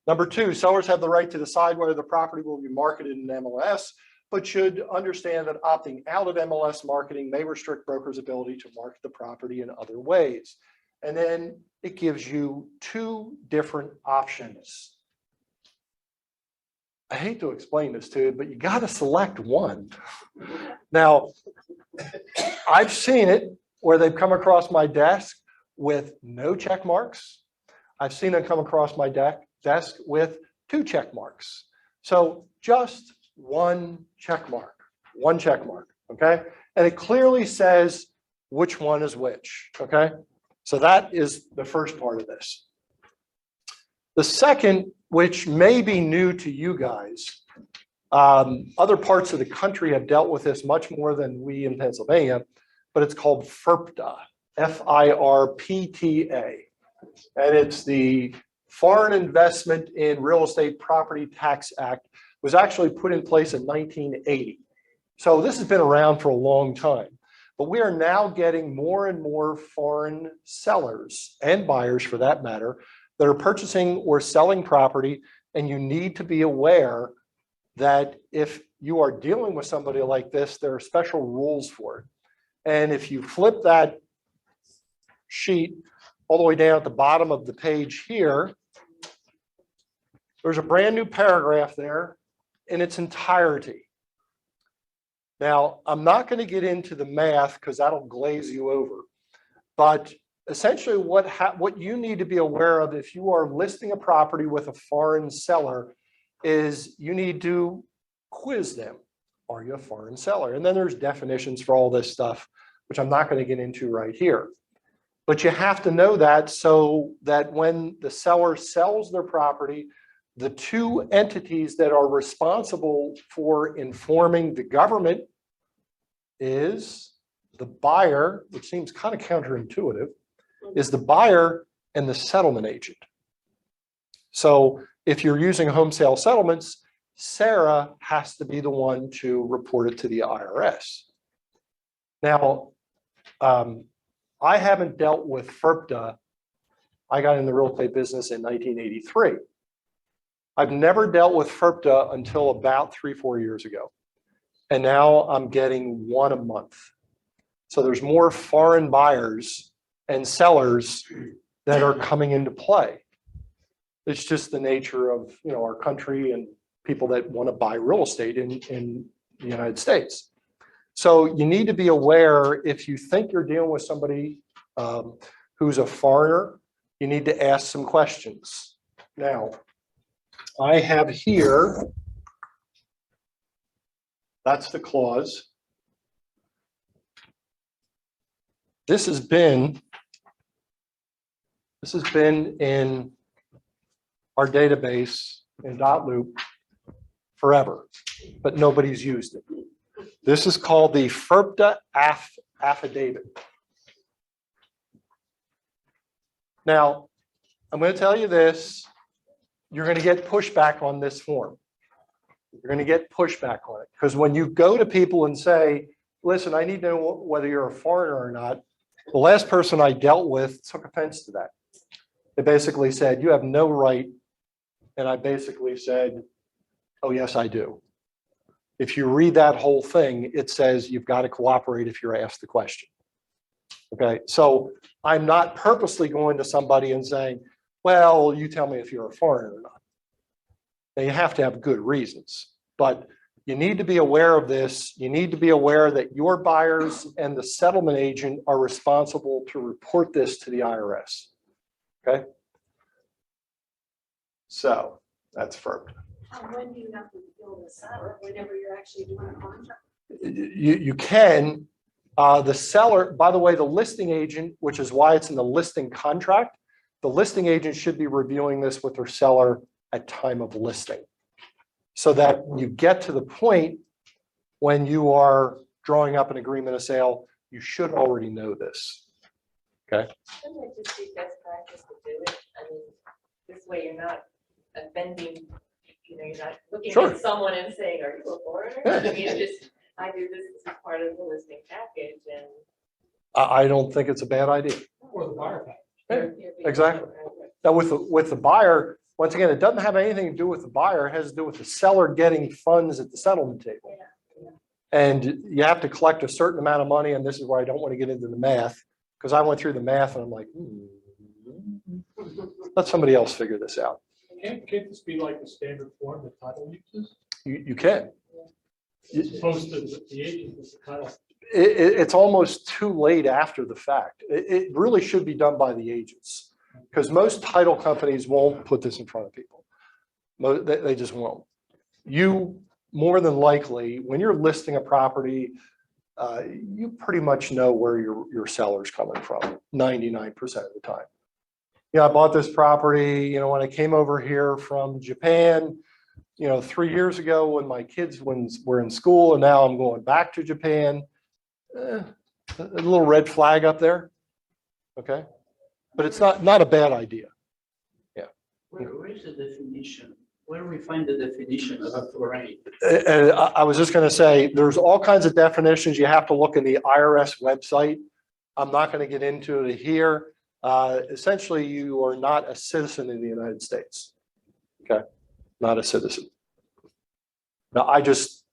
Number two, sellers have the right to decide whether the property will be marketed in MLS, but should understand that opting out of MLS marketing may restrict brokers' ability to market the property in other ways. And then it gives you two different options. I hate to explain this to you, but you got to select one. Now, I've seen it where they've come across my desk with no check marks. I've seen them come across my desk with 2 check marks. So just one check mark, okay? And it clearly says which one is which, okay? So that is the first part of this. The second, which may be new to you guys, other parts of the country have dealt with this much more than we in Pennsylvania, but it's called FIRPTA, F-I-R-P-T-A. And it's the Foreign Investment in Real Estate Property Tax Act. It was actually put in place in 1980. So this has been around for a long time. But we are now getting more and more foreign sellers and buyers, for that matter, that are purchasing or selling property, and you need to be aware that if you are dealing with somebody like this, there are special rules for it. And if you flip that sheet all the way down at the bottom of the page here, there's a brand new paragraph there in its entirety. Now, I'm not going to get into the math because that'll glaze you over, but essentially what you need to be aware of if you are listing a property with a foreign seller is you need to quiz them. Are you a foreign seller? And then there's definitions for all this stuff, which I'm not going to get into right here. But you have to know that so that when the seller sells their property, the 2 entities that are responsible for informing the government is the buyer, which seems kind of counterintuitive, is the buyer and the settlement agent. So if you're using home sale settlements, Sarah has to be the one to report it to the IRS. Now, I haven't dealt with FIRPTA. I got in the real estate business in 1983. I've never dealt with FIRPTA until about 3-4 years ago. And now I'm getting 1 a month. So there's more foreign buyers and sellers that are coming into play. It's just the nature of, you know, our country and people that want to buy real estate in the United States. So you need to be aware if you think you're dealing with somebody who's a foreigner, you need to ask some questions. Now, I have here, that's the clause. This has been in our database in .loop forever, but nobody's used it. This is called the FIRPTA affidavit. Now, I'm going to tell you this. you're going to get pushback on this form. You're going to get pushback on it because when you go to people and say, listen, I need to know whether you're a foreigner or not. The last person I dealt with took offense to that. They basically said, you have no right. And I basically said, oh, yes, I do. If you read that whole thing, it says you've got to cooperate if you're asked the question. Okay, so I'm not purposely going to somebody and saying, well, you tell me if you're a foreigner or not. Now, you have to have good reasons, but you need to be aware of this. You need to be aware that your buyers and the settlement agent are responsible to report this to the IRS. Okay. So that's firm. When do you have to bill the seller? Whenever you're actually doing a contract? You can. The seller, by the way, the listing agent, which is why it's in the listing contract, the listing agent should be reviewing this with their seller at time of listing so that you get to the point when you are drawing up an agreement of sale, you should already know this. Okay. Shouldn't it just be best practice to do it? I mean, this way you're not offending, you're not looking Sure. at someone and saying, are you a foreigner? Yeah. I mean, just, I do this as part of the listing package and. I don't think it's a bad idea. Or the buyer package. Yeah, exactly. Now with the buyer, once again, it doesn't have anything to do with the buyer. It has to do with the seller getting funds at the settlement table. And you have to collect a certain amount of money. And this is where I don't want to get into the math because I went through the math and I'm like, let somebody else figure this out. Can't this be like the standard form that title uses? You can. As opposed to the agent with the title. It's almost too late after the fact. It really should be done by the agents because most title companies won't put this in front of people. They just won't. You more than likely, when you're listing a property, you pretty much know where your seller's coming from 99% of the time. Yeah, I bought this property, when I came over here from Japan, 3 years ago when my kids were in school and now I'm going back to Japan. A little red flag up there. Okay. But it's not a bad idea. Yeah. Where is the definition? Where do we find the definition of foreign? And I was just going to say, there's all kinds of definitions. You have to look in the IRS website. I'm not going to get into it here. Essentially, you are not a citizen in the United States. Okay. Not a citizen. Now, I just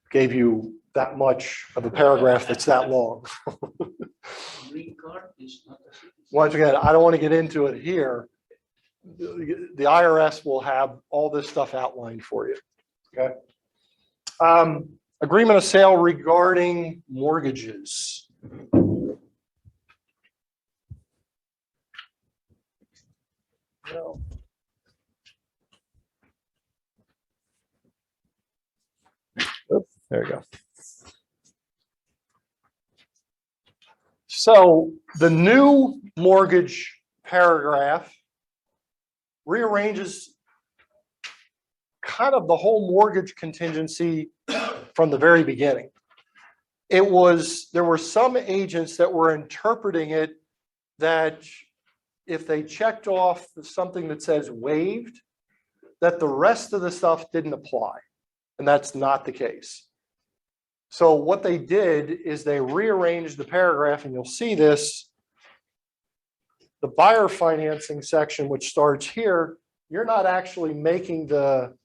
gave you that much of a paragraph that's that long. Green card is not a citizen. Once again, I don't want to get into it here. The IRS will have all this stuff outlined for you. Okay. Agreement of sale regarding mortgages. No. Oops, there you go. So the new mortgage paragraph rearranges kind of the whole mortgage contingency from the very beginning. There were some agents that were interpreting it that if they checked off something that says waived, that the rest of the stuff didn't apply. And that's not the case. So what they did is they rearranged the paragraph, and you'll see this. The buyer financing section, which starts here, you're not actually making the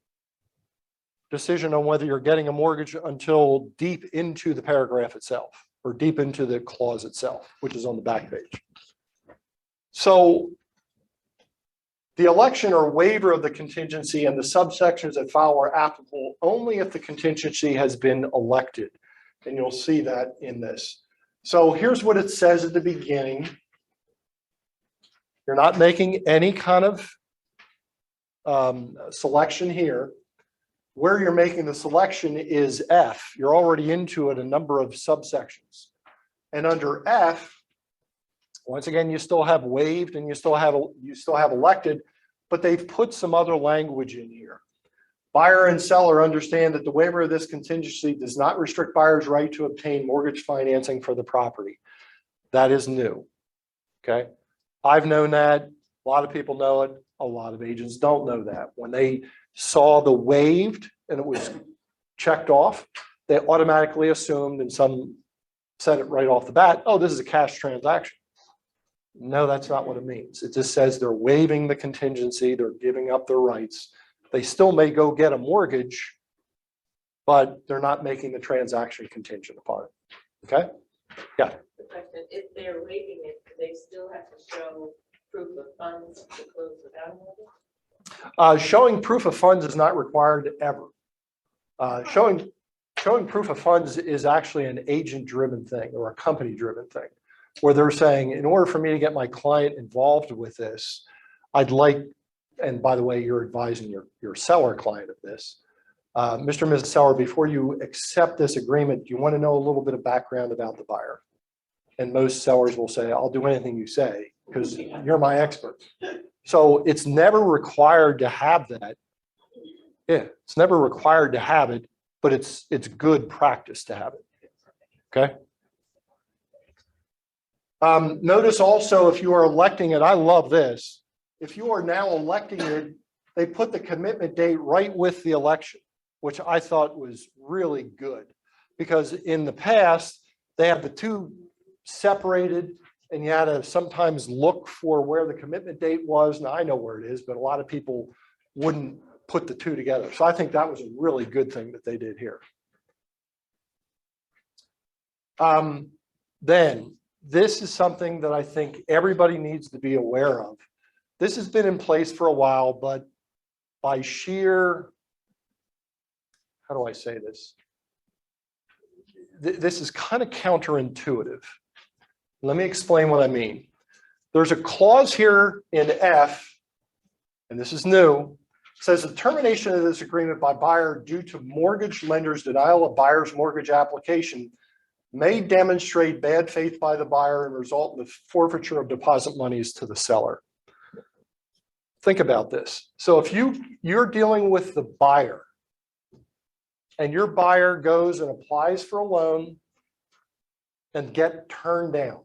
decision on whether you're getting a mortgage until deep into the paragraph itself, or deep into the clause itself, which is on the back page. So the election or waiver of the contingency and the subsections that follow are applicable only if the contingency has been elected. And you'll see that in this. So here's what it says at the beginning. You're not making any kind of selection here. Where you're making the selection is F. You're already into it, a number of subsections. And under F, once again, you still have waived and you still have elected, but they've put some other language in here. Buyer and seller understand that the waiver of this contingency does not restrict buyer's right to obtain mortgage financing for the property. That is new. Okay. I've known that A lot of people know it. A lot of agents don't know that. When they saw the waived and it was checked off, they automatically assumed, and some said it right off the bat, oh, this is a cash transaction. No, that's not what it means. It just says they're waiving the contingency, they're giving up their rights. They still may go get a mortgage, but they're not making the transaction contingent upon it. Okay? The question, if they're waiving it, do they still have to show proof of funds to close without a mortgage? Showing proof of funds is not required ever. Showing proof of funds is actually an agent-driven thing or a company-driven thing, where they're saying, in order for me to get my client involved with this, I'd like, and by the way, you're advising your seller client of this, Mr. and Mrs. Seller, before you accept this agreement, you want to know a little bit of background about the buyer. And most sellers will say, I'll do anything you say because you're my expert. So it's never required to have that. Yeah, it's never required to have it, but it's good practice to have it. Okay. Notice also, if you are electing it, I love this. If you are now electing it, they put the commitment date right with the election, which I thought was really good, because in the past, they had the two separated and you had to sometimes look for where the commitment date was. Now I know where it is, but a lot of people wouldn't put the two together. So I think that was a really good thing that they did here. Then this is something that I think everybody needs to be aware of. This has been in place for a while, but by sheer, how do I say this? This is kind of counterintuitive. Let me explain what I mean. There's a clause here in F, and this is new, says the termination of this agreement by buyer due to mortgage lender's denial of buyer's mortgage application may demonstrate bad faith by the buyer and result in the forfeiture of deposit monies to the seller. Think about this. So if you're dealing with the buyer and your buyer goes and applies for a loan and get turned down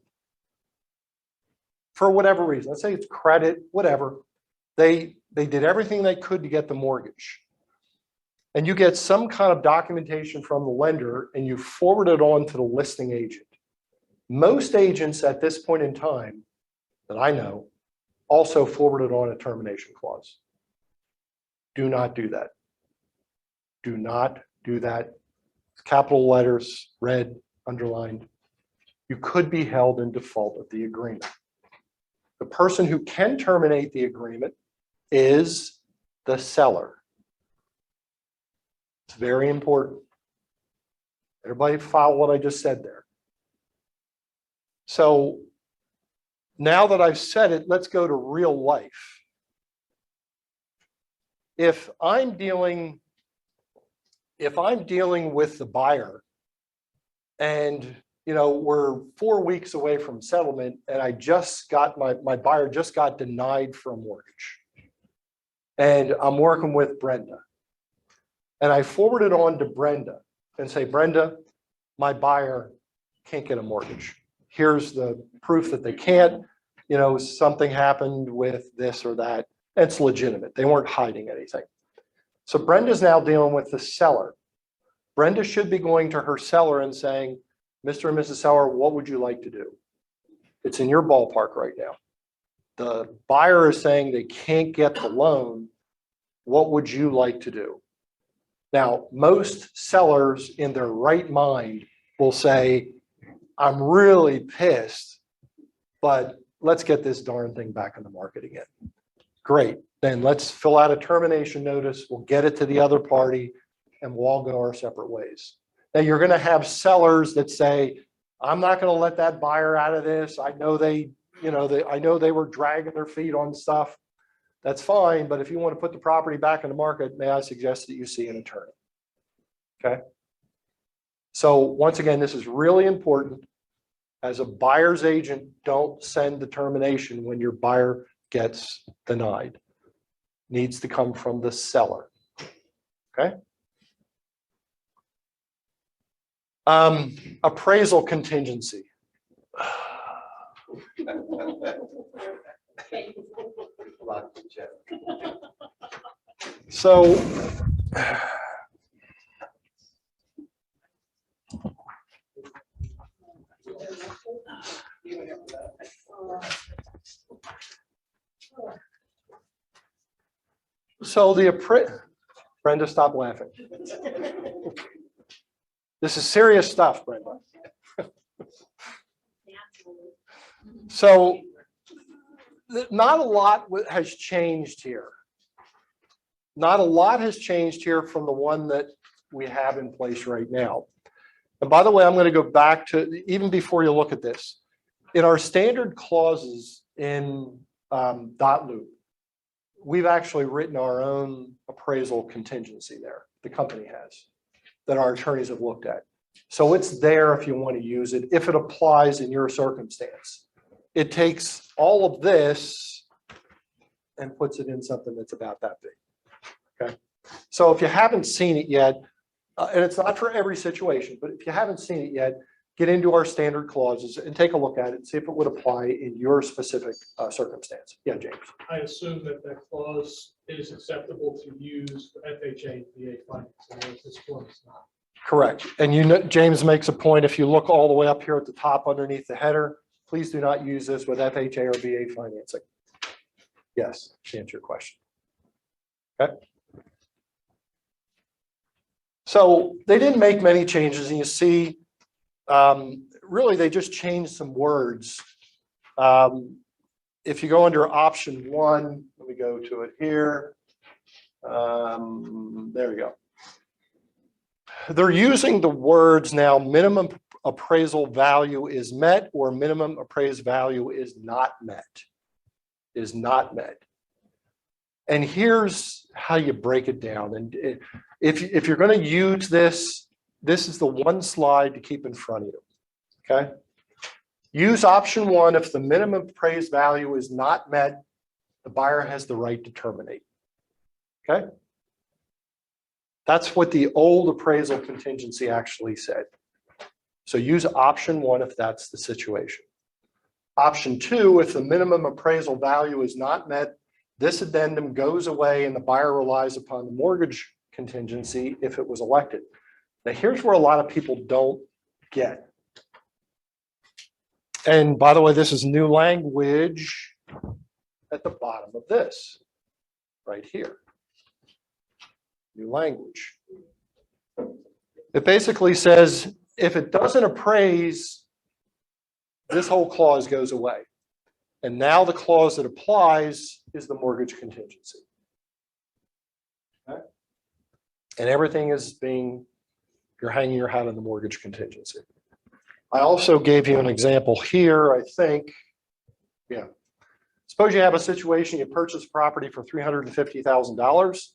for whatever reason, let's say it's credit, whatever, they did everything they could to get the mortgage. And you get some kind of documentation from the lender and you forward it on to the listing agent. Most agents at this point in time that I know also forwarded on a termination clause. Do not do that. Do not do that. Capital letters, red, underlined. You could be held in default of the agreement. The person who can terminate the agreement is the seller. It's very important. Everybody follow what I just said there. So now that I've said it, let's go to real life. If I'm dealing with the buyer and we're 4 weeks away from settlement and I just got my buyer just got denied for a mortgage. And I'm working with Brenda. And I forward it on to Brenda and say, Brenda, my buyer can't get a mortgage. Here's the proof that they can't, something happened with this or that. It's legitimate. They weren't hiding anything. So Brenda's now dealing with the seller. Brenda should be going to her seller and saying, Mr. and Mrs. Seller, what would you like to do? It's in your ballpark right now. The buyer is saying they can't get the loan. What would you like to do? Now, most sellers in their right mind will say, I'm really pissed, but let's get this darn thing back on the market again. Great. Then let's fill out a termination notice. We'll get it to the other party and we'll all go our separate ways. Now you're going to have sellers that say, I'm not going to let that buyer out of this. I know they were dragging their feet on stuff. That's fine. But if you want to put the property back in the market, may I suggest that you see an attorney? Okay. So once again, this is really important. As a buyer's agent, don't send the termination when your buyer gets denied. Needs to come from the seller. Okay. Appraisal contingency. So Brenda, stop laughing. This is serious stuff, Brenda. So not a lot has changed here. Not a lot has changed here from the one that we have in place right now. And by the way, I'm going to go back to, even before you look at this, in our standard clauses in dot loop, we've actually written our own appraisal contingency there. The company has, that our attorneys have looked at. So it's there if you want to use it, if it applies in your circumstance. It takes all of this and puts it in something that's about that big. Okay. So if you haven't seen it yet, and it's not for every situation, but if you haven't seen it yet, get into our standard clauses and take a look at it and see if it would apply in your specific circumstance. Yeah, James. I assume that that clause is acceptable to use for FHA VA financing, whereas this one is not. Correct. And you know, James makes a point, if you look all the way up here at the top underneath the header, please do not use this with FHA or VA financing. Yes, to answer your question. Okay. So they didn't make many changes, and you see, really they just changed some words. If you go under option 1, let me go to it here. There we go. They're using the words now, minimum appraisal value is met or minimum appraised value is not met. Is not met. And here's how you break it down. And if you're going to use this, this is the one slide to keep in front of you. Okay. Use option 1 if the minimum appraised value is not met, the buyer has the right to terminate. Okay. That's what the old appraisal contingency actually said. So use option 1 if that's the situation. Option 2, if the minimum appraisal value is not met, this addendum goes away and the buyer relies upon the mortgage contingency if it was elected. Now here's where a lot of people don't get. And by the way, this is new language at the bottom of this, right here. New language. It basically says, if it doesn't appraise, this whole clause goes away. And now the clause that applies is the mortgage contingency. Okay? And everything is being, you're hanging your hat on the mortgage contingency. I also gave you an example here, I think. Yeah. Suppose you have a situation, you purchase property for $350,000,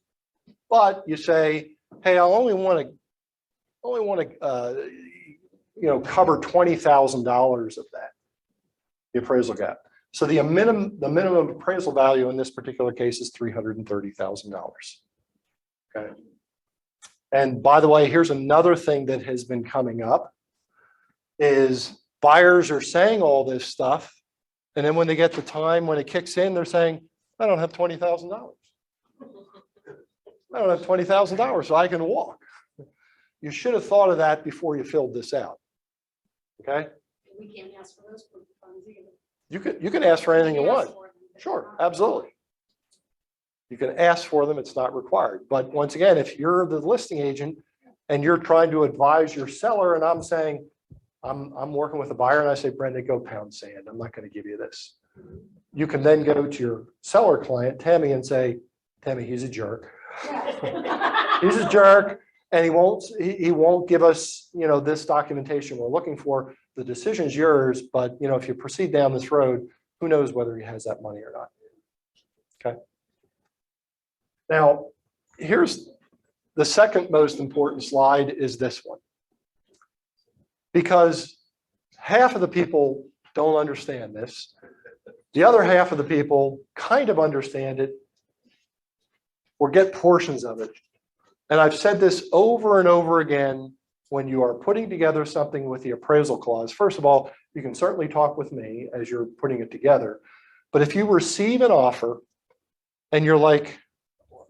but you say, hey, I only want to cover $20,000 of that, the appraisal gap. So the minimum appraisal value in this particular case is $330,000. Okay. And by the way, here's another thing that has been coming up is buyers are saying all this stuff. And then when they get the time, when it kicks in, they're saying, I don't have $20,000. I don't have $20,000, so I can walk. You should have thought of that before you filled this out. Okay. We can't ask for those funds either. You can ask for anything you want. Sure, absolutely. You can ask for them, it's not required. But once again, if you're the listing agent and you're trying to advise your seller and I'm saying, I'm working with a buyer and I say, Brenda, go pound sand. I'm not going to give you this. You can then go to your seller client, Tammy, and say, Tammy, he's a jerk. He's a jerk. And he won't give us, this documentation we're looking for. The decision's yours, but if you proceed down this road, who knows whether he has that money or not. Okay. Now, here's the second most important slide is this one. Because half of the people don't understand this. The other half of the people kind of understand it or get portions of it. And I've said this over and over again, when you are putting together something with the appraisal clause, first of all, you can certainly talk with me as you're putting it together. But if you receive an offer and you're like,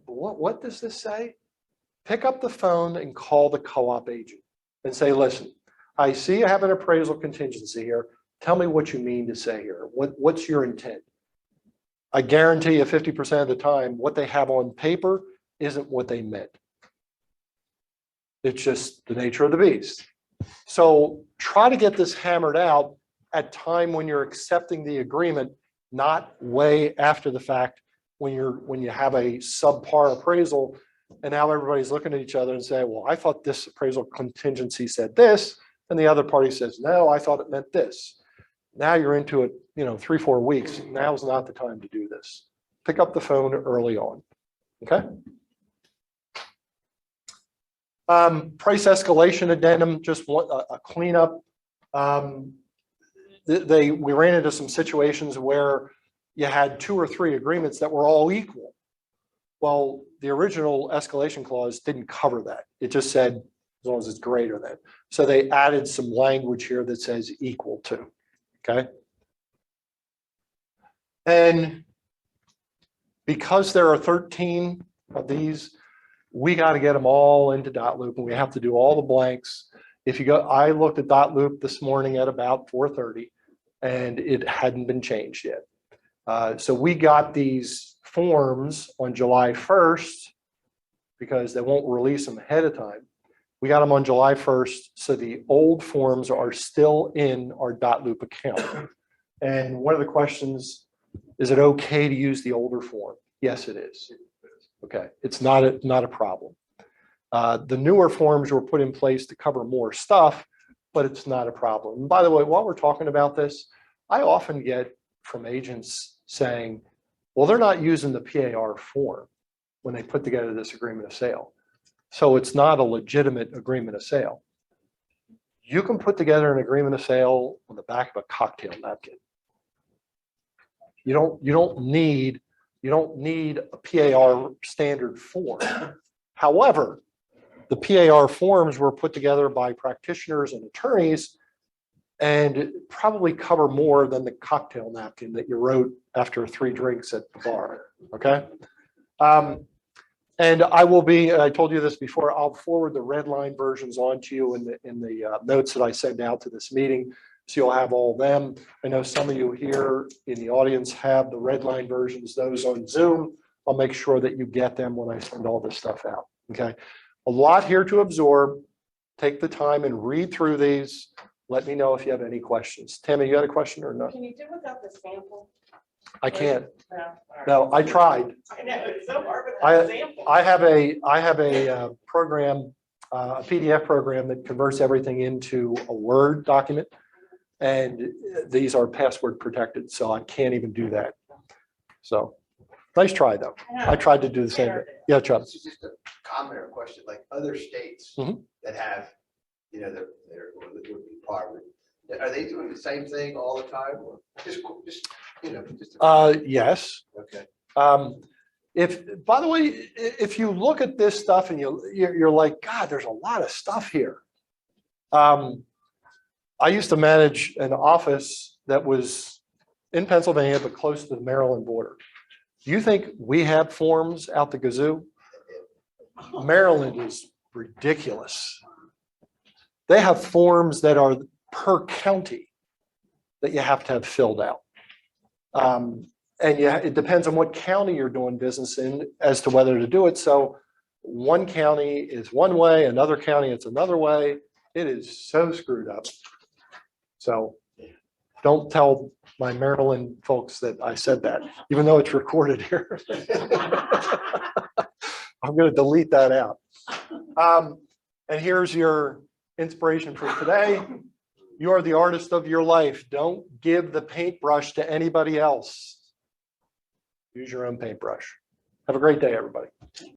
what does this say? Pick up the phone and call the co-op agent and say, listen, I see you have an appraisal contingency here. Tell me what you mean to say here. What's your intent? I guarantee you 50% of the time, what they have on paper isn't what they meant. It's just the nature of the beast. So try to get this hammered out at time when you're accepting the agreement, not way after the fact when you have a subpar appraisal and now everybody's looking at each other and saying, well, I thought this appraisal contingency said this, and the other party says, no, I thought it meant this. Now you're into it, 3-4 weeks. Now's not the time to do this. Pick up the phone early on. Okay. Price escalation addendum, just a cleanup. We ran into some situations where you had 2 or 3 agreements that were all equal. Well, the original escalation clause didn't cover that. It just said as long as it's greater than. So they added some language here that says equal to. Okay. And because there are 13 of these, we got to get them all into dot loop, and we have to do all the blanks. If you go, I looked at dot loop this morning at about 4:30 and it hadn't been changed yet. So we got these forms on July 1st because they won't release them ahead of time. We got them on July 1st. So the old forms are still in our dot loop account. And one of the questions, is it okay to use the older form? Yes, it is. Okay, it's not a problem. The newer forms were put in place to cover more stuff, but it's not a problem. And by the way, while we're talking about this, I often get from agents saying, well, they're not using the PAR form when they put together this agreement of sale. So it's not a legitimate agreement of sale. You can put together an agreement of sale on the back of a cocktail napkin. You don't need a PAR standard form. However, the PAR forms were put together by practitioners and attorneys and probably cover more than the cocktail napkin that you wrote after 3 drinks at the bar. Okay. And I told you this before, I'll forward the red line versions on to you in the notes that I send out to this meeting. So you'll have all of them. I know some of you here in the audience have the red line versions, those on Zoom. I'll make sure that you get them when I send all this stuff out. Okay. A lot here to absorb. Take the time and read through these. Let me know if you have any questions. Tammy, you got a question or not? Can you do without the sample? I can't. No, all right. No, I tried. I know, it's so hard without the sample. I have a program, a PDF program that converts everything into a Word document. And these are password protected, so I can't even do that. So nice try though. I tried to do the same thing. Yeah, Chubb. This is just a comment or question, like other states that have, their would be part of it. Are they doing the same thing all the time? Or just Yes. okay. By the way, if you look at this stuff and you're like, God, there's a lot of stuff here. I used to manage an office that was in Pennsylvania, but close to the Maryland border. Do you think we have forms out the gazoo? Maryland is ridiculous. They have forms that are per county that you have to have filled out. And it depends on what county you're doing business in as to whether to do it. So one county is one way, another county it's another way. It is so screwed up. So don't tell my Maryland folks that I said that, even though it's recorded here. I'm going to delete that out. And here's your inspiration for today. You are the artist of your life. Don't give the paintbrush to anybody else. Use your own paintbrush. Have a great day, everybody.